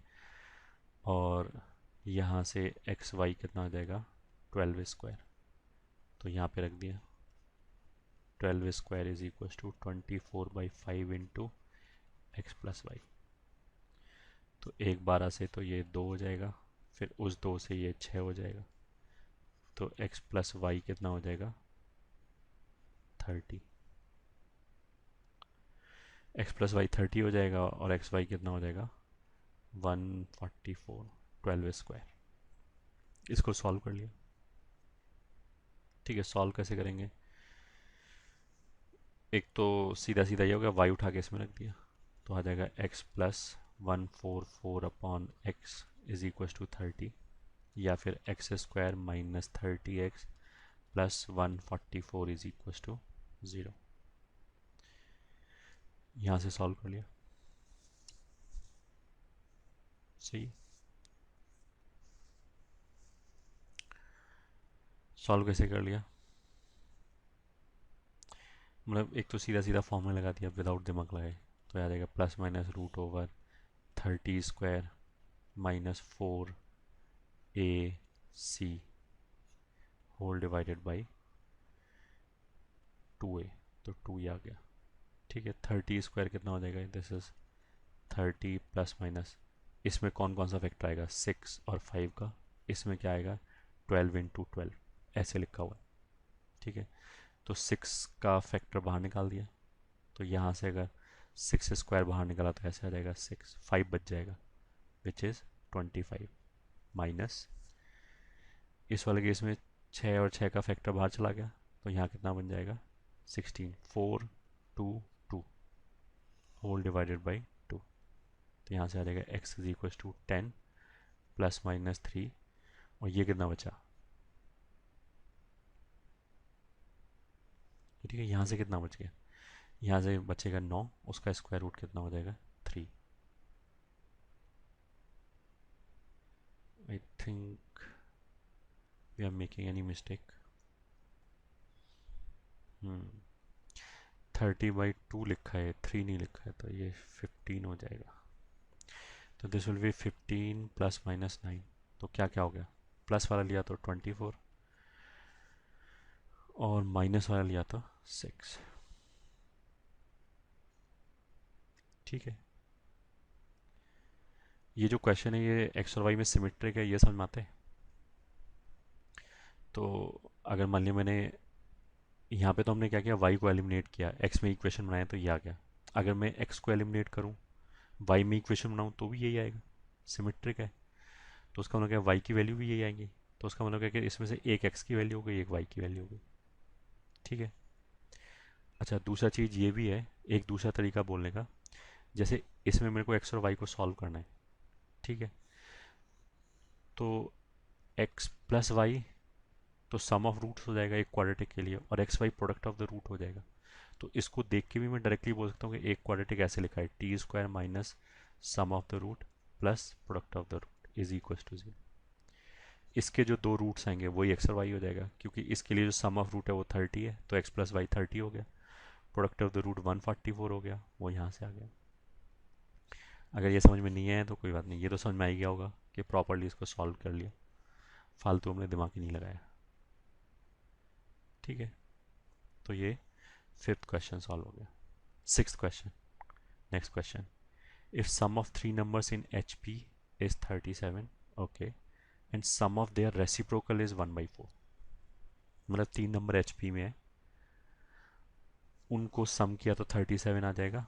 और यहाँ से एक्स वाई कितना आ जाएगा 12 स्क्वायर, तो यहाँ पे रख दिया 12 square is equal to 24/5 into x plus y. तो 1/12 से तो ये 2 हो जाएगा, फिर उस 2 से ये 6 हो जाएगा, तो एक्स प्लस वाई कितना हो जाएगा 30। एक्स प्लस वाई 30 हो जाएगा और एक्स वाई कितना हो जाएगा 144, 12 स्क्वायर। इसको सॉल्व कर लिया। ठीक है, सॉल्व कैसे करेंगे, एक तो सीधा सीधा ये हो गया, वाई उठा के इसमें रख दिया तो आ जाएगा x plus 144 upon x is equal to 30, या फिर x square minus 30x plus 144 is equal to 0। यहाँ से सॉल्व कर लिया, सही। सॉल्व कैसे कर लिया, मतलब एक तो सीधा सीधा फॉर्मूला लगा दिया विदाउट दिमाग लगाए, तो आ जाएगा plus minus root over 30 square minus 4ac whole divided by 2a, तो 2 आ गया। ठीक है, 30 स्क्वायर कितना हो जाएगा, दिस इज 30 प्लस माइनस, इसमें कौन कौन सा फैक्टर आएगा 6 और 5 का, इसमें क्या आएगा 12 इंटू 12 ऐसे लिखा हुआ है। ठीक है, तो 6 का फैक्टर बाहर निकाल दिया, तो यहाँ से अगर 6 स्क्वायर बाहर निकाला तो ऐसे आ जाएगा 6, 5 बच जाएगा विच इज़ 25 माइनस इस वाले केस में 6 और 6 का फैक्टर बाहर चला गया, तो यहाँ कितना बन जाएगा 16, 4 2 2 होल डिवाइडेड बाई 2। तो यहाँ से आ जाएगा x is equal to 10 plus minus 3, और ये कितना बचा, ठीक है। यहाँ से कितना बच गया, यहाँ से बचेगा 9, उसका स्क्वायर रूट कितना हो जाएगा 3। I think we are making any mistake. 30/2 लिखा है, 3 नहीं लिखा है, तो ये 15 हो जाएगा। तो this will B 15 plus minus 9। तो क्या क्या हो गया, प्लस वाला लिया तो 24 और माइनस वाला लिया तो 6। ठीक है, ये जो क्वेश्चन है ये एक्स और वाई में सिमेट्रिक है, ये समझ में आता है। तो अगर मान लिया मैंने यहाँ पे, तो हमने क्या किया, वाई को एलिमिनेट किया, एक्स में इक्वेशन बनाया तो ये आ गया। अगर मैं एक्स को एलिमिनेट करूँ, वाई में इक्वेशन बनाऊँ, तो भी यही आएगा, सिमेट्रिक है। तो उसका मतलब क्या, वाई की वैल्यू भी यही आएंगी। तो उसका मतलब क्या कि इसमें से एक एक्स की वैल्यू हो गई, एक वाई की वैल्यू हो गई। ठीक है। अच्छा, दूसरा चीज़ ये भी है, एक दूसरा तरीका बोलने का, जैसे इसमें मेरे को एक्स और वाई को सॉल्व करना है। ठीक है, तो एक्स प्लस वाई, तो सम ऑफ रूट्स हो जाएगा एक क्वाड्रेटिक के लिए, और x y product of the root हो जाएगा। तो इसको देख के भी मैं डायरेक्टली बोल सकता हूँ कि एक क्वाड्रेटिक ऐसे लिखा है, t square minus sum of the root plus product of the root is equal to 0। इसके जो दो रूट्स आएंगे वही एक्स और वाई हो जाएगा, क्योंकि इसके लिए जो सम ऑफ रूट है वो 30 है, तो एक्स प्लस वाई 30 हो गया। प्रोडक्ट ऑफ द रूट 144 हो गया, वो यहाँ से आ गया। अगर ये समझ में नहीं आया तो कोई बात नहीं, ये तो समझ में आ ही गया होगा कि प्रॉपरली इसको सॉल्व कर लिया, फालतू हमने दिमाग ही नहीं लगाया। ठीक है, तो ये फिफ्थ क्वेश्चन सॉल्व हो गया। Sixth question, next question, if sum of three numbers in H P is 37, okay, and sum of their reciprocal is 1/4। मतलब तीन नंबर एच पी में है, उनको सम किया तो 37 आ जाएगा,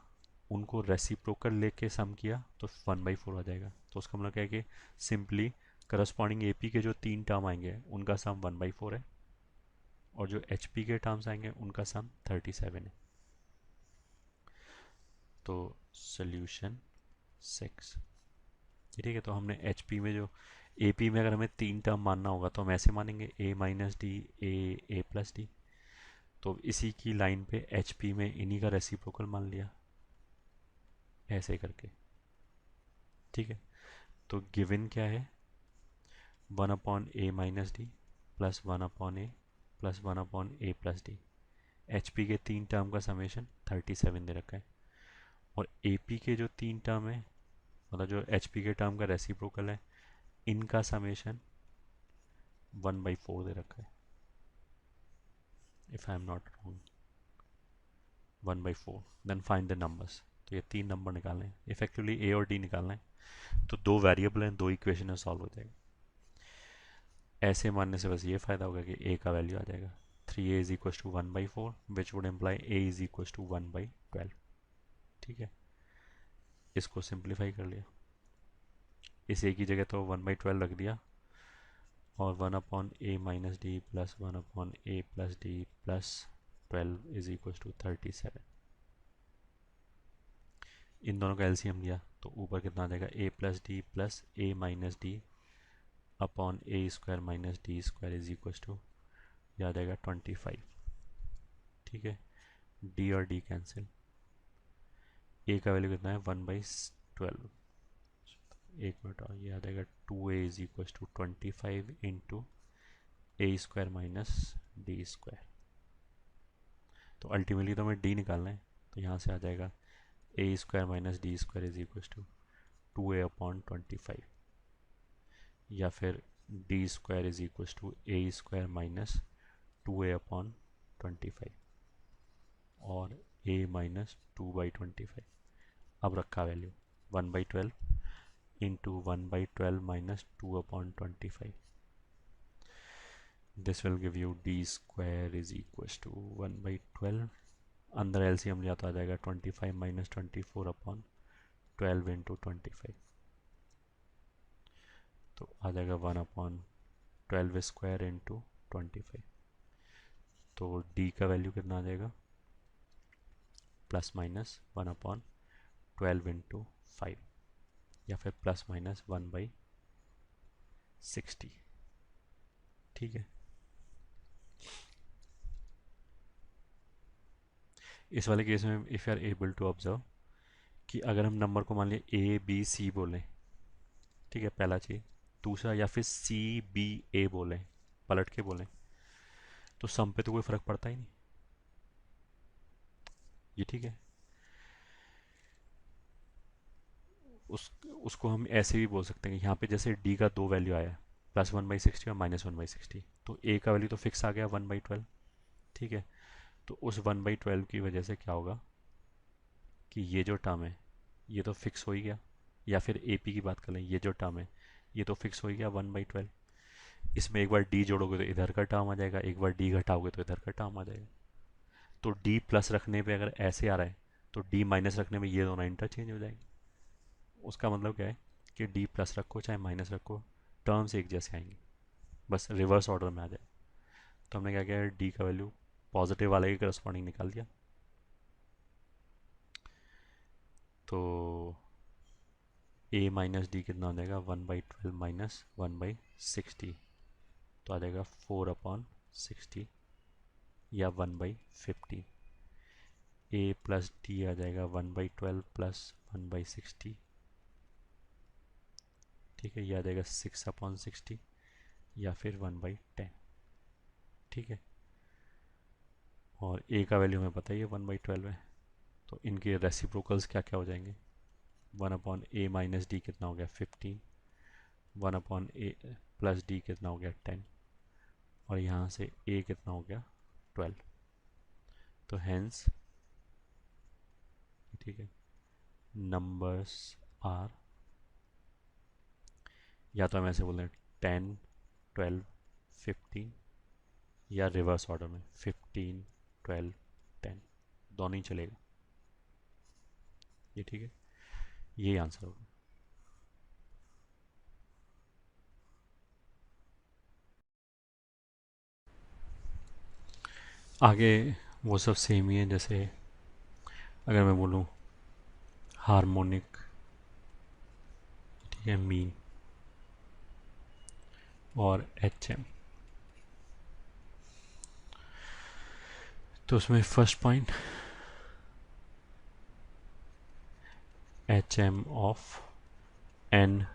उनको रेसिप्रोकल लेके सम किया तो 1/4 आ जाएगा। तो उसका मतलब क्या है कि सिंपली करस्पॉन्डिंग ए पी के जो तीन टर्म आएंगे उनका सम 1/4 है, और जो एच पी के टर्म्स आएंगे उनका सम 37 है। तो सोल्यूशन 6। ठीक है, तो हमने एच पी में जो ए पी में अगर हमें तीन टर्म मानना होगा तो हम ऐसे मानेंगे, ए minus D, A plus D. तो इसी की लाइन पे एच पी में इन्हीं का रेसिप्रोकल मान लिया, ऐसे करके। ठीक है, तो गिवन क्या है, 1/a-d plus 1/a plus 1/a+ d। H P के तीन टर्म का समेशन 37 दे रखा है, और ए पी के जो तीन टर्म है, मतलब जो एच पी के टर्म का रेसिप्रोकल है, इनका समेशन 1/4 दे रखा है, if I am not wrong, 1/4। Then find the numbers. तो ये तीन नंबर निकालने हैं, इफेक्टिवली ए और डी निकालना है। तो दो वेरिएबल हैं, दो इक्वेशन है, सॉल्व हो जाएगा। ऐसे मानने से बस ये फ़ायदा होगा कि ए का वैल्यू आ जाएगा 3a is equal to 1/4, which would imply a is equal to 1/12। ठीक है, इसको सिंप्लीफाई कर लिया, इस a की जगह तो 1/12 रख दिया, और 1/a-d plus 1/a+d plus 12 is equal to 37। इन दोनों का एलसीएम लिया तो ऊपर कितना आ जाएगा, a+d plus a-d upon a² - d² is equal to, यह आ जाएगा 25। ठीक है, d और d कैंसिल, a का वैल्यू कितना है 1/12। एक मिनट, और ये आ जाएगा 2a is equal to 25 into a² - d²। तो अल्टीमेटली तो हमें d निकालना है, तो यहाँ से आ जाएगा a² - d² is equal to 2a/25, या फिर d² is equal to a² - 2a/25, और a माइनस 2/25। अब रखा value 1/12 into 1/12 minus 2/25। This will give you d² is equal to 1/12, अंदर एलसीएम लिया तो आ जाएगा 25 माइनस 24/12 इंटू 25, तो आ जाएगा 1/12 12 स्क्वायर इंटू 25। तो डी का वैल्यू कितना आ जाएगा, +-1/12 इंटू 5, या फिर +-1/60। ठीक है, इस वाले केस में if you are able to observe कि अगर हम नंबर को मान लिया ए बी सी बोलें, ठीक है, पहला चीज़, दूसरा या फिर सी बी ए बोलें, पलट के बोलें, तो सम पे तो कोई फ़र्क पड़ता ही नहीं। ये ठीक है, उसको हम ऐसे भी बोल सकते हैं कि यहाँ पे जैसे डी का दो वैल्यू आया, +1/60 और -1/60, तो ए का वैल्यू तो फिक्स आ गया 1/12। ठीक है, तो उस 1/12 की वजह से क्या होगा कि ये जो टर्म है ये तो फिक्स हो ही गया, या फिर ए पी की बात कर लें, ये जो टर्म है ये तो फिक्स हो ही गया 1/12। इसमें एक बार डी जोड़ोगे तो इधर का टर्म आ जाएगा, एक बार डी घटाओगे तो इधर का टर्म आ जाएगा। तो डी प्लस रखने पे अगर ऐसे आ रहा है तो डी माइनस रखने में ये दोनों इंटरचेंज हो जाएंगे। उसका मतलब क्या है कि डी प्लस रखो चाहे माइनस रखो, टर्म्स एक जैसे आएंगे, बस रिवर्स ऑर्डर में आ जाए। तो हमने क्या किया, डी का वैल्यू पॉजिटिव वाले के करस्पॉन्डिंग निकाल दिया। तो ए माइनस डी कितना हो जाएगा, 1/12 माइनस 1/60, तो आ जाएगा 4/60 या 1/15। ए प्लस डी आ जाएगा 1/12 प्लस 1/60, ठीक है, ये आ जाएगा 6/60 या फिर 1/10। ठीक है, और ए का वैल्यू हमें पता ही है 1/12 है, तो इनके रेसिप्रोकल्स क्या क्या हो जाएंगे, 1/a माइनस डी कितना हो गया 15, 1/a प्लस डी कितना हो गया 10, और यहाँ से a कितना हो गया 12। तो हैंस, ठीक है, नंबर्स आर, या तो हम ऐसे बोल रहे हैं 10, 12, 15, या रिवर्स ऑर्डर में 15, 12, 10, दोनों ही चलेगा। ये ठीक है, यही आंसर होगा। आगे वो सब सेम ही है, जैसे अगर मैं बोलूँ हार्मोनिक, ठीक है, मीन और एच एम, तो उसमें first point H M of n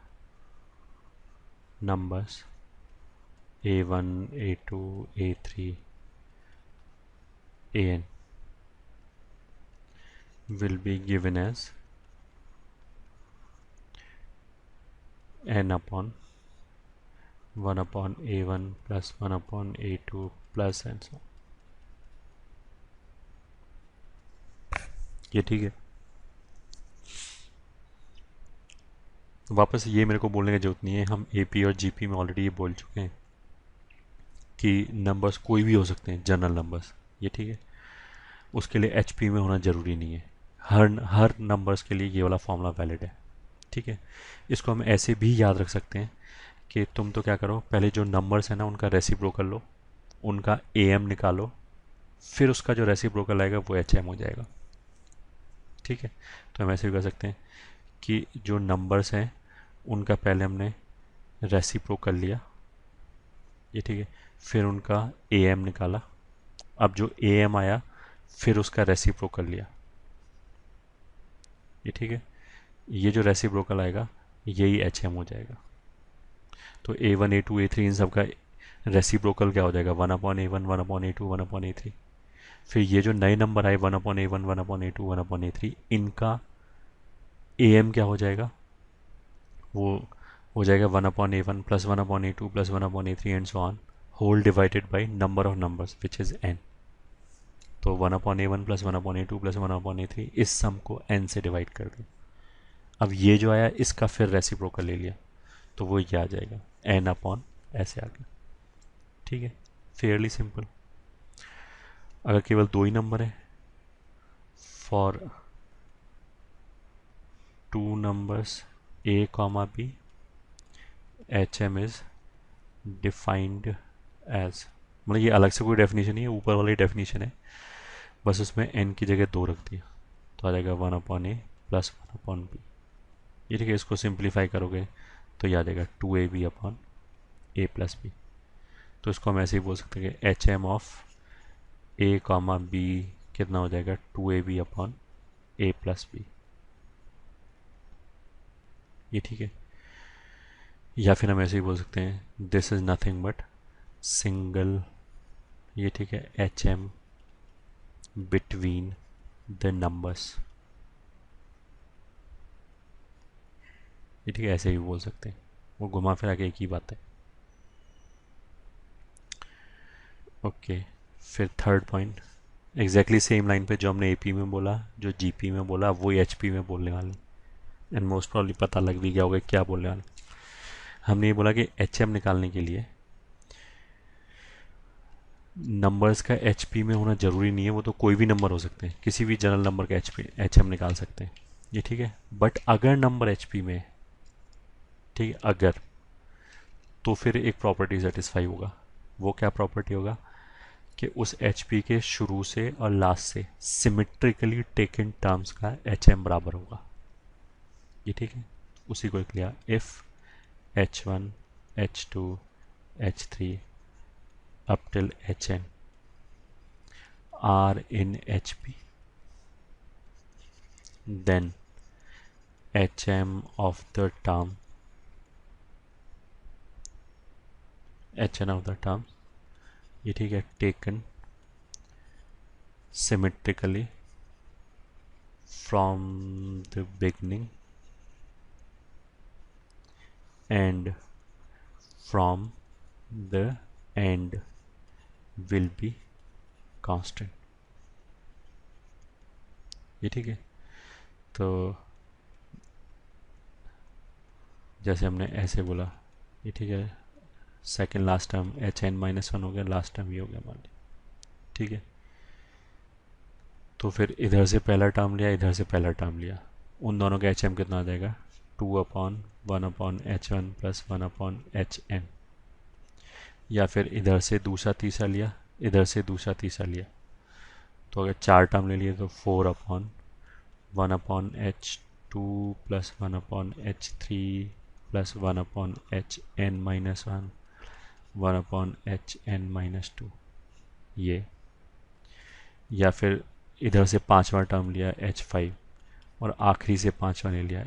numbers a1 a2 a3 an will be given as n upon 1 upon a1 plus 1 upon a2 plus and so on। ये ठीक है, वापस ये मेरे को बोलने की जरूरत नहीं है, हम एपी और जीपी में ऑलरेडी ये बोल चुके हैं कि नंबर्स कोई भी हो सकते हैं, जनरल नंबर्स। ये ठीक है, उसके लिए एचपी में होना ज़रूरी नहीं है, हर नंबर्स के लिए ये वाला फॉर्मूला वैलिड है। ठीक है, इसको हम ऐसे भी याद रख सकते हैं कि तुम तो क्या करो, पहले जो नंबर्स है ना उनका रेसिप्रोकल लो, उनका ए एम निकालो, फिर उसका जो रेसिप्रोकल आएगा वो एच एम हो जाएगा। ठीक है, तो हम ऐसे भी कर सकते हैं कि जो नंबर्स हैं उनका पहले हमने रेसिप्रोकल लिया, ये ठीक है, फिर उनका ए एम निकाला, अब जो ए एम आया फिर उसका रेसिप्रोकल लिया। ये ठीक है, ये जो रेसिप्रोकल आएगा यही एच एम हो जाएगा। तो a1 a2 a3 इन सब का रेसिप्रोकल क्या हो जाएगा, 1/a1 1/a2 1/a3। फिर ये जो नए नंबर आए 1/a1 1/a2 1/a3, इनका ए एम क्या हो जाएगा, वो हो जाएगा 1/a1 plus 1/a2 plus 1/a3 and so on, whole divided by number of numbers which is n। तो 1/a1 plus 1/a2 plus 1/a3, इस सम को n से डिवाइड कर दो। अब ये जो आया इसका फिर रेसिप्रोकल ले लिया, तो वो ये आ जाएगा n अपॉन ऐसे आ गया। ठीक है, फेयरली सिंपल। अगर केवल दो ही नंबर है, for two numbers a comma b, H M is defined as, मतलब ये अलग से कोई डेफिनेशन नहीं है, ऊपर वाली डेफिनेशन है, बस उसमें एन की जगह 2 रख दिया, तो आ जाएगा 1/a प्लस 1/b। ये ठीक है, इसको सिंप्लीफाई करोगे तो ये आ जाएगा 2ab/a+b। तो इसको हम ऐसे ही बोल सकते हैं कि H M of a comma b कितना हो जाएगा 2ab/a+b। ये ठीक है। या फिर हम ऐसे ही बोल सकते हैं this is nothing but single, ये ठीक है, H M between the numbers. ये ठीक है, ऐसे ही बोल सकते हैं, वो घुमा फिरा के एक ही बात है। ओके, फिर third point, exactly same line पे जो हमने एपी में बोला, जो जीपी में बोला, वो एचपी में बोलने वाले। एंड मोस्ट प्रॉब्ली पता लग भी गया होगा क्या बोलने वाले। हमने ये बोला कि एच एम निकालने के लिए नंबर्स का एच पी में होना ज़रूरी नहीं है, वो तो कोई भी नंबर हो सकते हैं, किसी भी जनरल नंबर का एच एम निकाल सकते हैं। ये ठीक है, बट अगर नंबर एच पी में, ठीक है, अगर, तो फिर एक प्रॉपर्टी सेटिस्फाई होगा। वो क्या प्रॉपर्टी होगा कि उस एच पी के शुरू से और लास्ट से सिमेट्रिकली टेकन टर्म्स का एच एम बराबर होगा। ये ठीक है, उसी को लिया, if h1 h2 h3 up till hn are in hp, then hm of the term, hn of the term, ये ठीक है, taken symmetrically from the beginning and from the end will be constant। ये ठीक है, तो जैसे हमने ऐसे बोला, ये ठीक है, सेकेंड लास्ट टर्म hn-1 हो गया, लास्ट टर्म ये हो गया मान लिया। ठीक है, तो फिर इधर से पहला टर्म लिया, इधर से पहला टर्म लिया, उन दोनों का एच एम कितना आ जाएगा 2/1/h1 प्लस 1/hn। या फिर इधर से दूसरा तीसरा लिया, इधर से दूसरा तीसरा लिया, तो अगर 4 टर्म ले लिए तो 4/1/h2 plus 1/h3 plus 1/hn-1 1/hn-2 ये। या फिर इधर से पांचवा टर्म लिया h5 और आखिरी से पांचवा ले लिया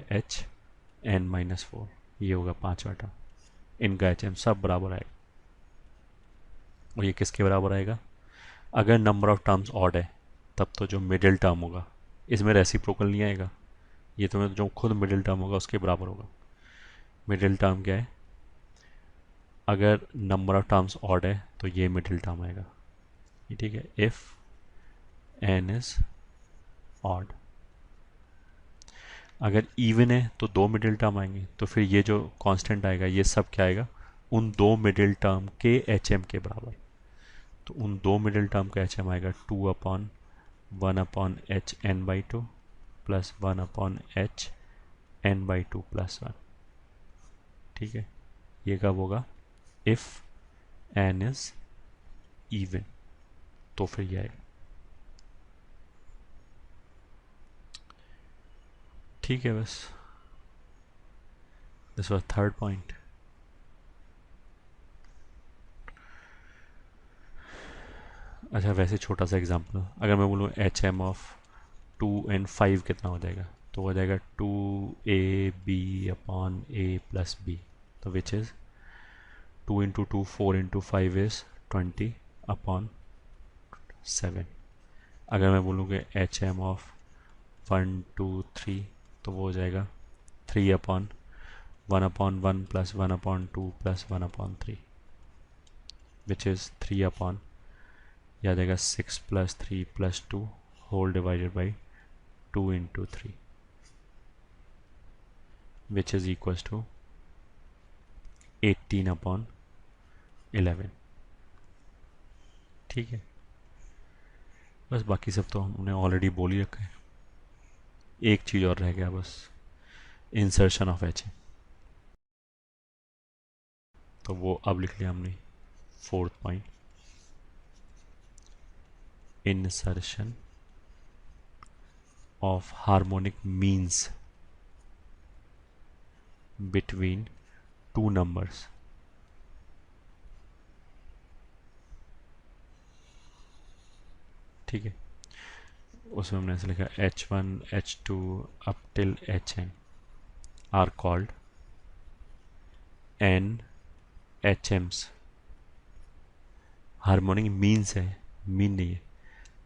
hn-4, ये होगा पांचवा टर्म। इनका एच एम सब बराबर आएगा। और ये किसके बराबर आएगा, अगर नंबर ऑफ टर्म्स ऑड है तब तो जो मिडिल टर्म होगा, इसमें रेसिप्रोकल नहीं आएगा, ये तो जो खुद मिडिल टर्म होगा उसके बराबर होगा। मिडिल टर्म क्या है, अगर नंबर ऑफ टर्म्स ऑड है तो ये मिडिल टर्म आएगा। ये ठीक है, इफ n इज ऑड। अगर इवन है तो 2 मिडिल टर्म आएंगे, तो फिर ये जो कांस्टेंट आएगा ये सब क्या आएगा, उन 2 मिडिल टर्म के एच एम के बराबर। तो उन 2 मिडिल टर्म का एच एम आएगा 2/1/hn/2 प्लस 1/hn/2 प्लस 1। ठीक है, ये कब होगा, इफ n इज इवन, तो फिर ये आएगा। ठीक है, बस दिस वाज थर्ड पॉइंट। अच्छा, वैसे छोटा सा एग्जांपल, अगर मैं बोलूँ एच एम ऑफ 2 and 5 कितना हो जाएगा, तो हो जाएगा 2ab/a+b, तो विच इज़ 2 × 2 4 × 5 इज 20/7। अगर मैं बोलूँ कि एच एम ऑफ 1 2 3, तो वो हो जाएगा 3/1/1 प्लस 1/2 प्लस 1/3, विच इज़ 3 या जाएगा 6 + 3 + 2 whole divided by 2 × 3, which is equals to 18/11। ठीक है, बस बाकी सब तो हमने ऑलरेडी बोल ही रखा है। एक चीज़ और रह गया बस, इंसर्शन ऑफ एच। तो वो अब लिख लिया हमने 4th point, insertion of harmonic means between two numbers. ठीक है, उसमें हमने ऐसे लिखा H1 H2 up till Hn are called n HMs। Harmonic means है, मीन नहीं है,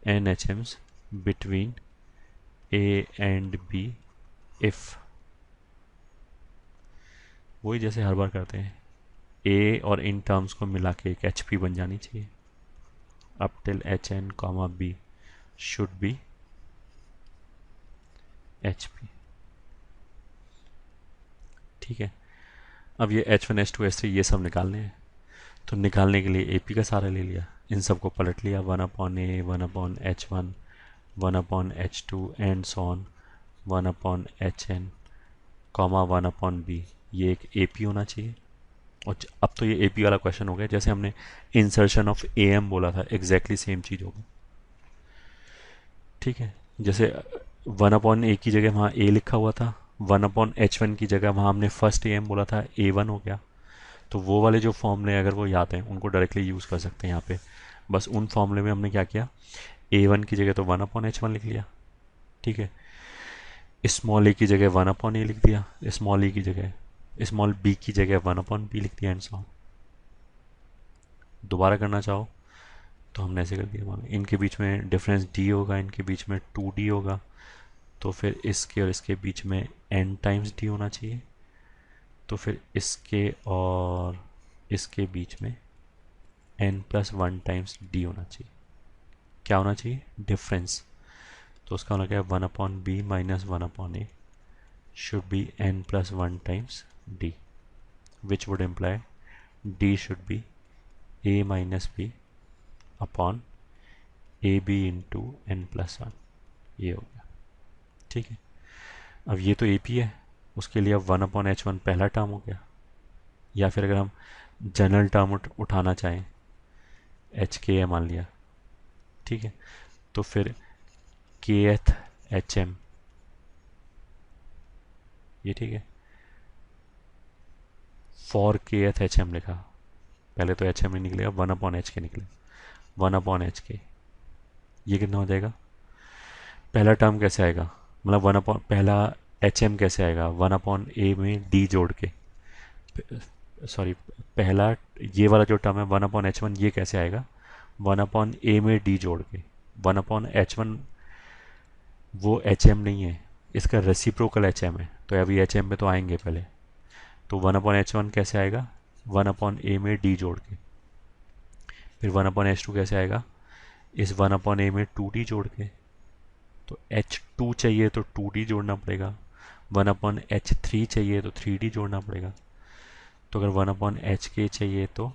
n HMs between A and B if, वही जैसे हर बार करते हैं, ए और इन टर्म्स को मिला के एक HP बन जानी चाहिए। Up till Hn comma B should be HP। ठीक है, अब ये H1 H2 H3 ये सब निकालने हैं, तो निकालने के लिए AP का सहारा ले लिया, इन सब को पलट लिया, 1/A 1/H1 1/H2 and so on 1/Hn comma 1/B। ये एक AP होना चाहिए। और अब तो ये AP वाला क्वेश्चन हो गया, जैसे हमने इंसर्शन ऑफ AM बोला था, एग्जैक्टली सेम चीज़ होगी। ठीक है, जैसे 1/A की जगह वहाँ A लिखा हुआ था, 1/H1 की जगह वहाँ हमने फर्स्ट AM बोला था, A1 हो गया। तो वो वाले जो फॉर्मूले अगर वो याद हैं उनको डायरेक्टली यूज़ कर सकते हैं यहाँ पे। बस उन फॉर्मूले में हमने क्या किया, A1 की जगह तो 1/H1 लिख लिया। ठीक है, स्मॉल ए की जगह 1/A लिख दिया, स्मॉल ए की जगह, स्मॉल बी की जगह 1/B लिख दिया एंड सो ऑन। दोबारा करना चाहो तो हमने ऐसे कर दिया, मान इनके बीच में डिफरेंस D होगा, इनके बीच में 2D होगा, तो फिर इसके और इसके बीच में n टाइम्स D होना चाहिए, तो फिर इसके और इसके बीच में n+1 टाइम्स D होना चाहिए। क्या होना चाहिए, डिफरेंस। तो उसका होना क्या है, 1/B minus 1/A should be n+1 times D, which would imply D should be A minus B upon AB into n+1। ये हो गया। ठीक है, अब ये तो AP है, उसके लिए अब 1/H1 पहला टर्म हो गया, या फिर अगर हम जनरल टर्म उठाना चाहें, HK है मान लिया। ठीक है, तो फिर kth HM, ये ठीक है, फॉर kth HM लिखा, पहले तो HM नहीं निकलेगा, 1/HK निकले, 1/HK। ये कितना हो जाएगा, पहला टर्म कैसे आएगा, मतलब पहला HM कैसे आएगा, 1/A में D जोड़ के, सॉरी पहला ये वाला जो टर्म है 1/H1 ये कैसे आएगा, 1/A में D जोड़ के, 1/H1 वो HM नहीं है, इसका रेसिप्रोकल HM है, तो अभी HM पे तो आएंगे पहले, तो 1/H1 कैसे आएगा, 1/A में D जोड़ के, फिर 1/H2 कैसे आएगा, इस 1/A में 2D जोड़ के, तो H2 चाहिए तो 2D जोड़ना पड़ेगा, 1/H3 चाहिए तो 3D जोड़ना पड़ेगा, तो अगर 1/HK चाहिए तो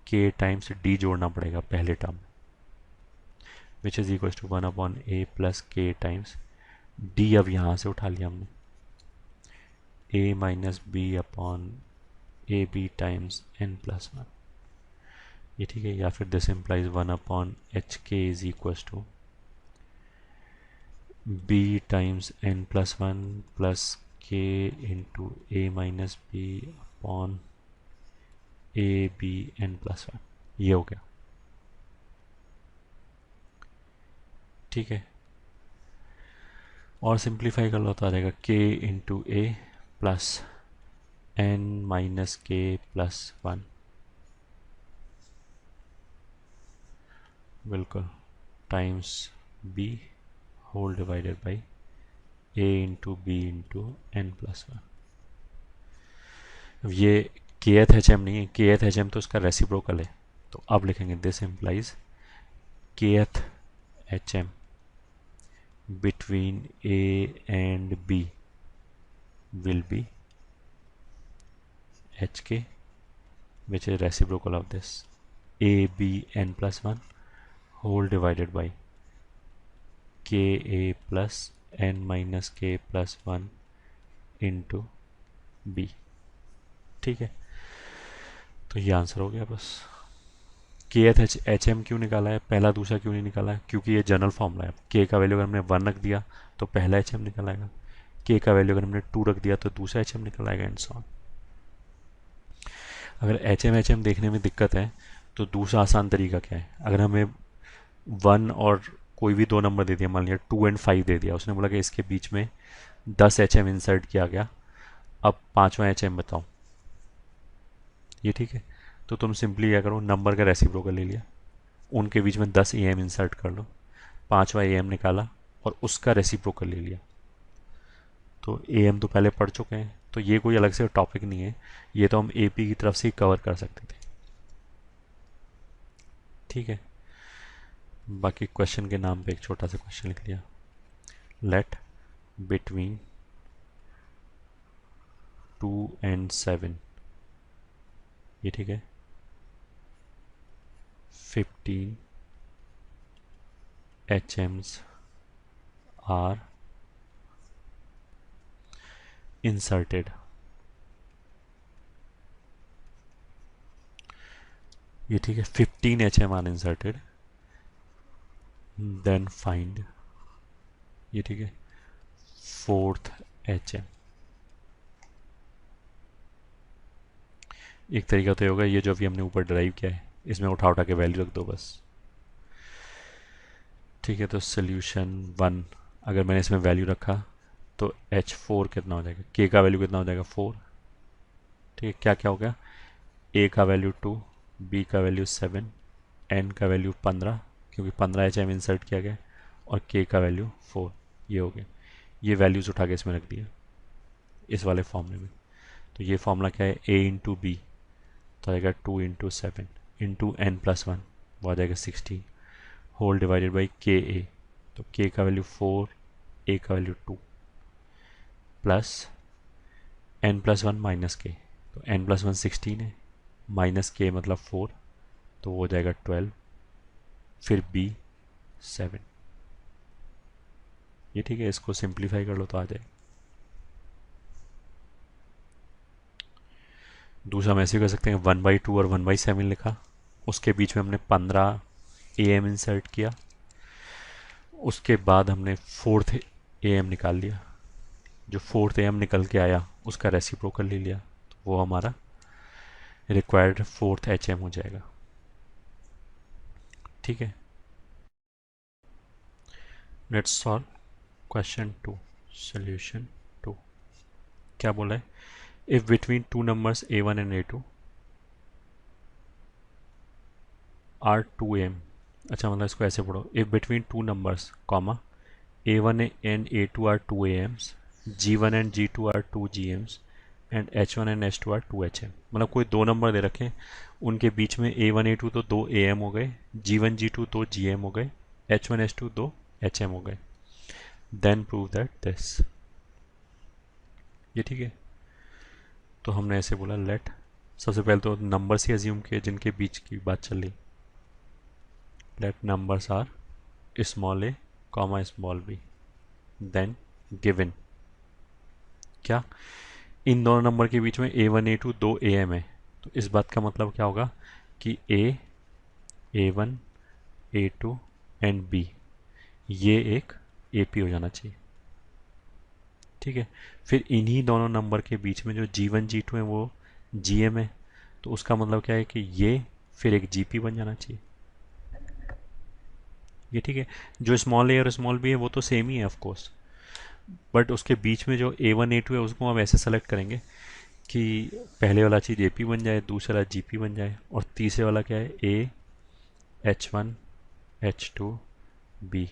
K टाइम्स D जोड़ना पड़ेगा पहले term, which is equal to 1/A plus K times D। अब यहाँ से उठा लिया हमने, A minus b upon AB times n+1। ये ठीक है, या फिर this implies 1/HK is equal to B times n+1 plus K into A minus b upon AB n+1। ये हो गया। ठीक है, और सिंप्लीफाई कर लो तो आ जाएगा K into A plus n minus K plus 1, बिल्कुल, times B whole divided by A into B into n+1। ये kth HM नहीं है, kth HM तो इसका रेसिप्रोकल है, तो अब लिखेंगे this implies kth HM between A and B will be HK, which is reciprocal of this AB n+1 whole divided by KA plus n minus K plus 1 into B। ठीक है, तो ये आंसर हो गया बस। के एच एच एम क्यों निकाला है, पहला दूसरा क्यों नहीं निकाला है, क्योंकि ये जनरल फॉर्मूला है। के का वैल्यू अगर हमने 1 रख दिया तो पहला एच एम निकल आएगा, के का वैल्यू अगर हमने 2 रख दिया तो दूसरा एच एम निकल आएगा, एंड सो ऑन। अगर एच एम देखने में दिक्कत है तो दूसरा आसान तरीका क्या है, अगर हमें 1 और कोई भी दो नंबर दे दिया, मान लिया 2 एंड 5 दे दिया, उसने बोला कि इसके बीच में 10 एच एम इंसर्ट किया गया, अब पांचवा एच एम बताओ। ये ठीक है, तो तुम सिंपली क्या करो, नंबर का रेसिप्रोकल ले लिया, उनके बीच में 10 ए एम इंसर्ट कर लो, पांचवा ए एम निकाला और उसका रेसिप्रोकल ले लिया। तो ए एम तो पहले पढ़ चुके हैं, तो ये कोई अलग से टॉपिक नहीं है, ये तो हम ए पी की तरफ से ही कवर कर सकते थे। ठीक है, बाकी क्वेश्चन के नाम पे एक छोटा सा क्वेश्चन लिख लिया, लेट बिटवीन 2 and 7, ये ठीक है, 15 HMs are inserted। ये ठीक है, 15 HM are inserted, then find, ये ठीक है, 4th HM। एक तरीका तो ये होगा, ये जो अभी हमने ऊपर ड्राइव किया है इसमें उठा उठा के वैल्यू रख दो बस। ठीक है, तो सोल्यूशन 1, अगर मैंने इसमें वैल्यू रखा तो H4 कितना हो जाएगा, K का वैल्यू कितना हो जाएगा 4। ठीक है, क्या क्या हो गया, A का वैल्यू 2, B का वैल्यू 7, N का वैल्यू 15 क्योंकि 15 HM इंसर्ट किया गया, और K का वैल्यू 4। ये हो गया, ये वैल्यूज़ उठा के इसमें रख दिया इस वाले फॉर्मूले में। तो ये फॉर्मूला क्या है, A इंटू बी, तो आएगा 2 इंटू 7 इंटू N+1, वो आ जाएगा 16, होल डिवाइडेड बाई के ए, तो K का वैल्यू 4, A का वैल्यू 2, प्लस N+1 माइनस के, तो N+1 16 है, माइनस के मतलब 4, तो वो हो जाएगा 12, फिर B 7। ये ठीक है, इसको सिंप्लीफाई कर लो तो आ जाए। दूसरा हम ऐसे कर सकते हैं, 1/2 और 1/7 लिखा, उसके बीच में हमने 15 AM इंसर्ट किया, उसके बाद हमने 4th AM निकाल लिया, जो 4th AM निकल के आया उसका रेसिप्रोकल ले लिया, तो वो हमारा रिक्वायर्ड 4th HM हो जाएगा। ठीक है, लेट्स सॉल्व क्वेश्चन 2, सोल्यूशन 2। क्या बोला है, if between two numbers A1 and A2 are 2M, अच्छा मतलब इसको ऐसे पढ़ो, if between two numbers comma A1 and A2 are 2 AMs, G1 and G2 are 2 GMs and H1 and H2 are 2 HM। मतलब कोई दो नंबर दे रखे, उनके बीच में A1 A2 तो 2 AM हो गए, G1 G2 2 GM हो गए, H1 H2 2 HM हो गए, देन प्रूव दैट दिस। ये ठीक है, तो हमने ऐसे बोला, लेट, सबसे पहले तो नंबर से अज्यूम किए जिनके बीच की बात चल रही, let numbers are small a comma small b, then given, क्या इन दोनों नंबर के बीच में A1 A2 दो AM है, तो इस बात का मतलब क्या होगा कि A1 A2 एंड B ये एक AP हो जाना चाहिए। ठीक है, फिर इन्हीं दोनों नंबर के बीच में जो G1 G2 है वो GM है, तो उसका मतलब क्या है कि ये फिर एक GP बन जाना चाहिए। ये ठीक है, जो स्मॉल ए और स्मॉल बी है वो तो सेम ही है ऑफ कोर्स, बट उसके बीच में जो A1 A2 है उसको हम ऐसे सेलेक्ट करेंगे कि पहले वाला चीज़ AP बन जाए, दूसरा GP बन जाए, और तीसरे वाला क्या है A H1 H2 B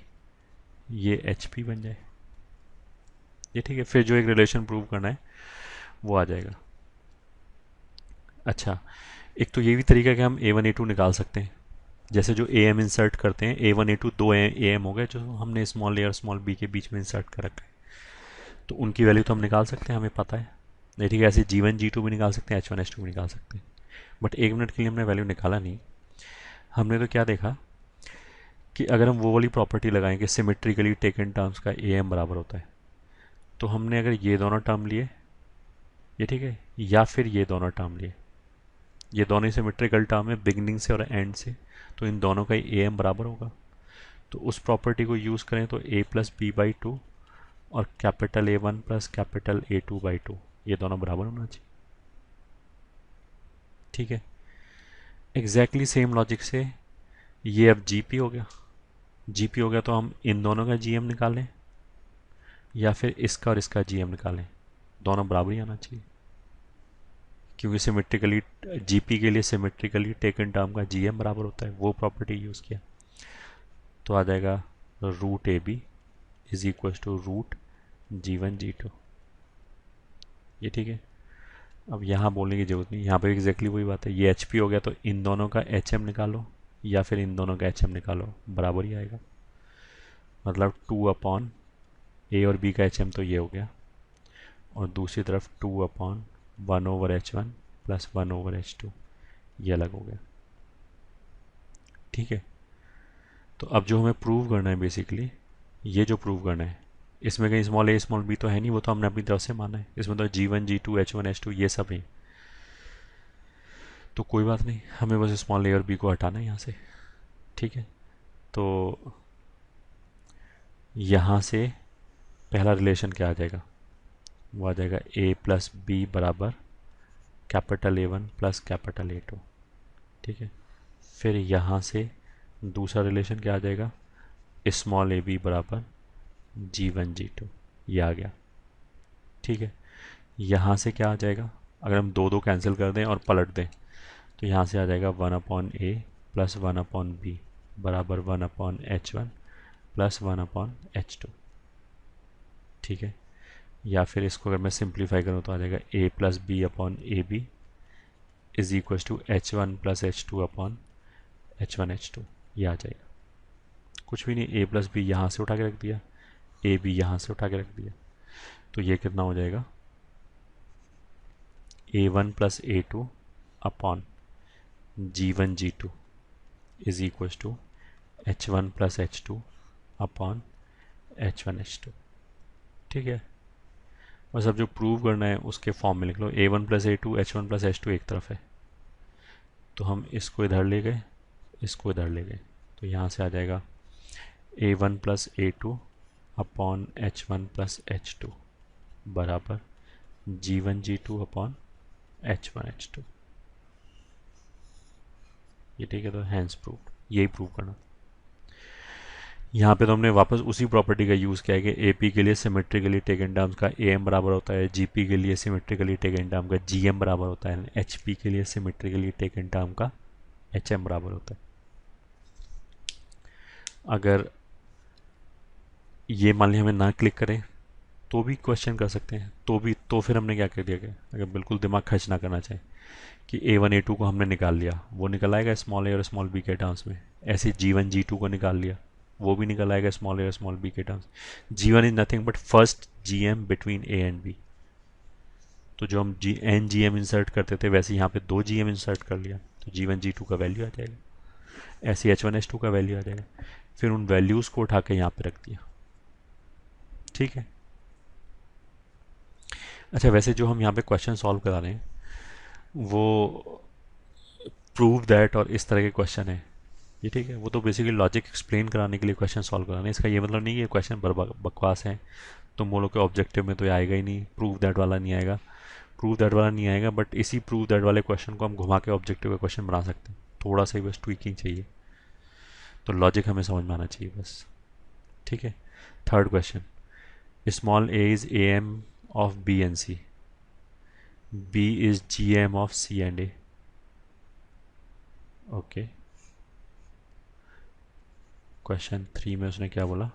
ये HP बन जाए। ये ठीक है, फिर जो एक रिलेशन प्रूव करना है वो आ जाएगा। अच्छा, एक तो ये भी तरीका है कि हम A1 A2 निकाल सकते हैं, जैसे जो AM इंसर्ट करते हैं A1 A2 दो AM हो गए जो हमने स्मॉल ए और स्मॉल बी के बीच में इंसर्ट कर रखा है, तो उनकी वैल्यू तो हम निकाल सकते हैं, हमें पता है। नहीं ठीक है, ऐसे G1 G2 भी निकाल सकते हैं, H1 H2 भी निकाल सकते हैं, बट एक मिनट के लिए हमने वैल्यू निकाला नहीं। हमने तो क्या देखा कि अगर हम वो वाली प्रॉपर्टी लगाएं कि सिमेट्रिकली टेकन टर्म्स का AM बराबर होता है, तो हमने अगर ये दोनों टर्म लिए, ये ठीक है, या फिर ये दोनों टर्म लिए, ये दोनों ही सिमेट्रिकल टर्म है बिगनिंग से और एंड से, तो इन दोनों का ही AM बराबर होगा। तो उस प्रॉपर्टी को यूज़ करें तो A+B/2 और capital A1 plus capital A2/2 ये दोनों बराबर होना चाहिए। ठीक है, एग्जैक्टली सेम लॉजिक से ये अब GP हो गया। GP हो गया तो हम इन दोनों का GM निकालें या फिर इसका और इसका GM निकालें, दोनों बराबर ही आना चाहिए, क्योंकि सिमेट्रिकली GP के लिए सिमेट्रिकली टेकन टर्म का GM बराबर होता है, वो प्रॉपर्टी यूज़ किया। तो आ जाएगा √AB is equal to √G1 G2। ये ठीक है। अब यहाँ बोलने की जरूरत नहीं, यहाँ पे एग्जैक्टली वही बात है। ये HP हो गया तो इन दोनों का HM निकालो या फिर इन दोनों का HM निकालो, बराबर ही आएगा। मतलब 2/A और B का HM तो ये हो गया, और दूसरी तरफ 2/1/H1 प्लस 1/H2 ये अलग हो गया। ठीक है, तो अब जो हमें प्रूव करना है बेसिकली, ये जो प्रूव करना है, इसमें कहीं स्मॉल a स्मॉल b तो है नहीं, वो तो हमने अपनी तरफ से माना है। इसमें तो G1 G2 H1 H2 ये सब है, तो कोई बात नहीं, हमें बस स्मॉल a और b को हटाना है यहाँ से। ठीक है, तो यहाँ से पहला रिलेशन क्या आ जाएगा, वो आ जाएगा A+B बराबर capital A1 plus capital A2। ठीक है, फिर यहाँ से दूसरा रिलेशन क्या आ जाएगा, स्मॉल AB बराबर G1 G2, ये आ गया। ठीक है, यहाँ से क्या आ जाएगा, अगर हम दो दो कैंसिल कर दें और पलट दें तो यहाँ से आ जाएगा 1/A प्लस 1/B बराबर 1/H1 प्लस 1/H2। ठीक है, या फिर इसको अगर मैं सिंप्लीफाई करूँ तो आ जाएगा A+B/AB is equal to H1 plus H2/H1 H2, ये आ जाएगा। कुछ भी नहीं, A+B यहाँ से उठा के रख दिया, AB यहाँ से उठा के रख दिया, तो ये कितना हो जाएगा, A1 plus A2 upon G1 G2 is equal to H1 plus H2 upon H1 H2। ठीक है, बस अब जो प्रूव करना है उसके फॉर्म में लिख लो। A1 plus A2 H1 plus H2 एक तरफ है, तो हम इसको इधर ले गए, इसको इधर ले गए, तो यहाँ से आ जाएगा A1 plus A2 upon H1 plus H2 बराबर G1 G2 upon H1 H2। ये ठीक है, तो हैंस प्रूव्ड, यही प्रूव करना। यहाँ पे तो हमने वापस उसी प्रॉपर्टी का यूज़ किया है कि AP के लिए सिमेट्रिकली टेकन टर्म्स का AM बराबर होता है, GP के लिए सिमेट्रिकली टेकन टर्म का GM बराबर होता है, HP के लिए सिमेट्रिकली टेकन टर्म का HM बराबर होता है। अगर ये मान लिया हमें ना क्लिक करें तो भी क्वेश्चन कर सकते हैं, तो फिर हमने क्या कर दिया कि अगर बिल्कुल दिमाग खर्च ना करना चाहे कि A1 A2 को हमने निकाल लिया, वो निकल आएगा स्मॉल a और स्मॉल b के टर्म्स में। ऐसे G1 G2 को निकाल लिया, वो भी निकल आएगा स्मॉल a और स्मॉल b के terms. G1 is nothing but first GM between A and B। तो जो हम एन GM इंसर्ट करते थे वैसे यहाँ पे 2 GM इंसर्ट कर लिया, तो G1 G2 का वैल्यू आ जाएगा, ऐसे H1 H2 का वैल्यू आ जाएगा। फिर उन वैल्यूज़ को उठा के यहाँ पे रख दिया। ठीक है, अच्छा वैसे जो हम यहाँ पे क्वेश्चन सॉल्व करा रहे हैं वो प्रूव दैट और इस तरह के क्वेश्चन है, ये ठीक है। वो तो बेसिकली लॉजिक एक्सप्लेन कराने के लिए क्वेश्चन सॉल्व कराने, इसका ये मतलब नहीं है क्वेश्चन बकवास है, तुम बोलो कि ऑब्जेक्टिव में तो ये आएगा ही नहीं, प्रूव दैट वाला नहीं आएगा, प्रूव दैट वाला नहीं आएगा, बट इसी प्रूव दैट वाले क्वेश्चन को हम घुमा के ऑब्जेक्टिव का क्वेश्चन बना सकते हैं, थोड़ा सा ही बस ट्वीकिंग चाहिए, तो लॉजिक हमें समझ में आना चाहिए बस। ठीक है, third question, small a is AM of B and C, B is GM of C and A। Okay, question 3 में उसने क्या बोला,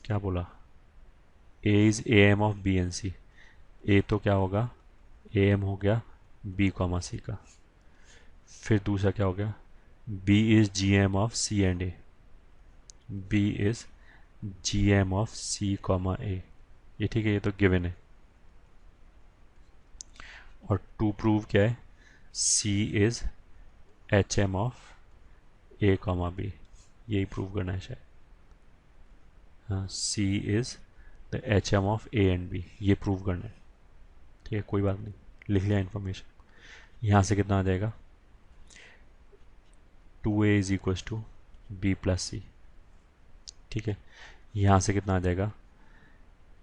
क्या बोला, A is AM of B and C, A तो क्या होगा, AM हो गया B कॉमा C का, फिर दूसरा क्या हो गया, B is GM of C and A, B is GM of C comma A, ये ठीक है, ये तो गिवन है। और टू प्रूव क्या है, C is HM of A comma B, यही प्रूव करना है शायद। हाँ, C is the HM of A and B, ये प्रूव करना है। ठीक है, कोई बात नहीं, लिख लिया इन्फॉर्मेशन। यहाँ से कितना आ जाएगा, 2a is equal to B plus C. ठीक है, यहाँ से कितना आ जाएगा,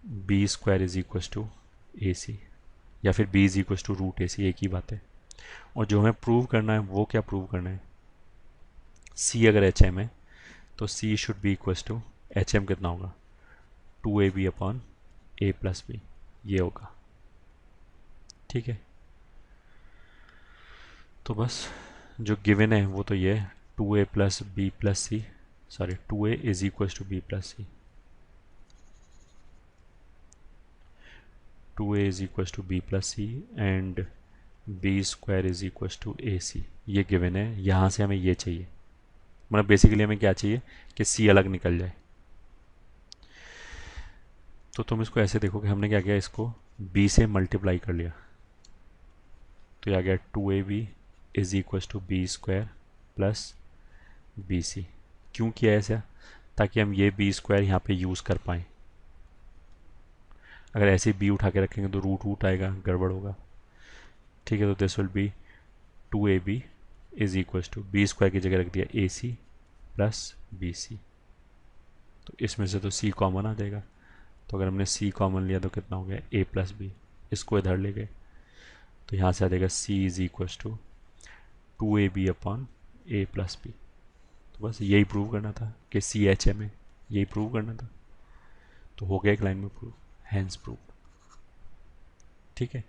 B square is equal to A C, या फिर B is equal to root A C, एक ही बात है। और जो हमें प्रूव करना है वो क्या प्रूव करना है, सी अगर एच एम है तो C should be equal to H M कितना होगा, 2ab अपॉन ए प्लस बी, ये होगा। ठीक है, तो बस जो गिवन है वो तो ये है, 2a plus B plus C, sorry 2a is equal to B plus C, 2a is equal to B plus C and B square is equal to A C, ये गिवन है। यहाँ से हमें ये चाहिए, मतलब बेसिकली हमें क्या चाहिए कि सी अलग निकल जाए। तो तुम इसको ऐसे देखो कि हमने क्या किया, इसको b से मल्टीप्लाई कर लिया, तो ये आ गया 2ab is equal to b square plus b c. क्यों किया ऐसा, ताकि हम ये बी स्क्वायर यहाँ पे यूज़ कर पाएँ। अगर ऐसे बी उठा के रखेंगे तो रूट रूट आएगा, गड़बड़ होगा। ठीक है, तो this will be 2ab is equal to b square की जगह रख दिया ए सी प्लस बी सी, तो इसमें से तो सी कॉमन आ जाएगा। तो अगर हमने सी कॉमन लिया तो कितना हो गया, ए प्लस बी, इसको इधर ले गए तो यहाँ से आ जाएगा C is equal to 2ab upon A plus B. तो बस यही प्रूव करना था कि सी एच एम है, यही प्रूव करना था। तो हो गया एक लाइन में प्रूव, हैंस प्रूव। ठीक है।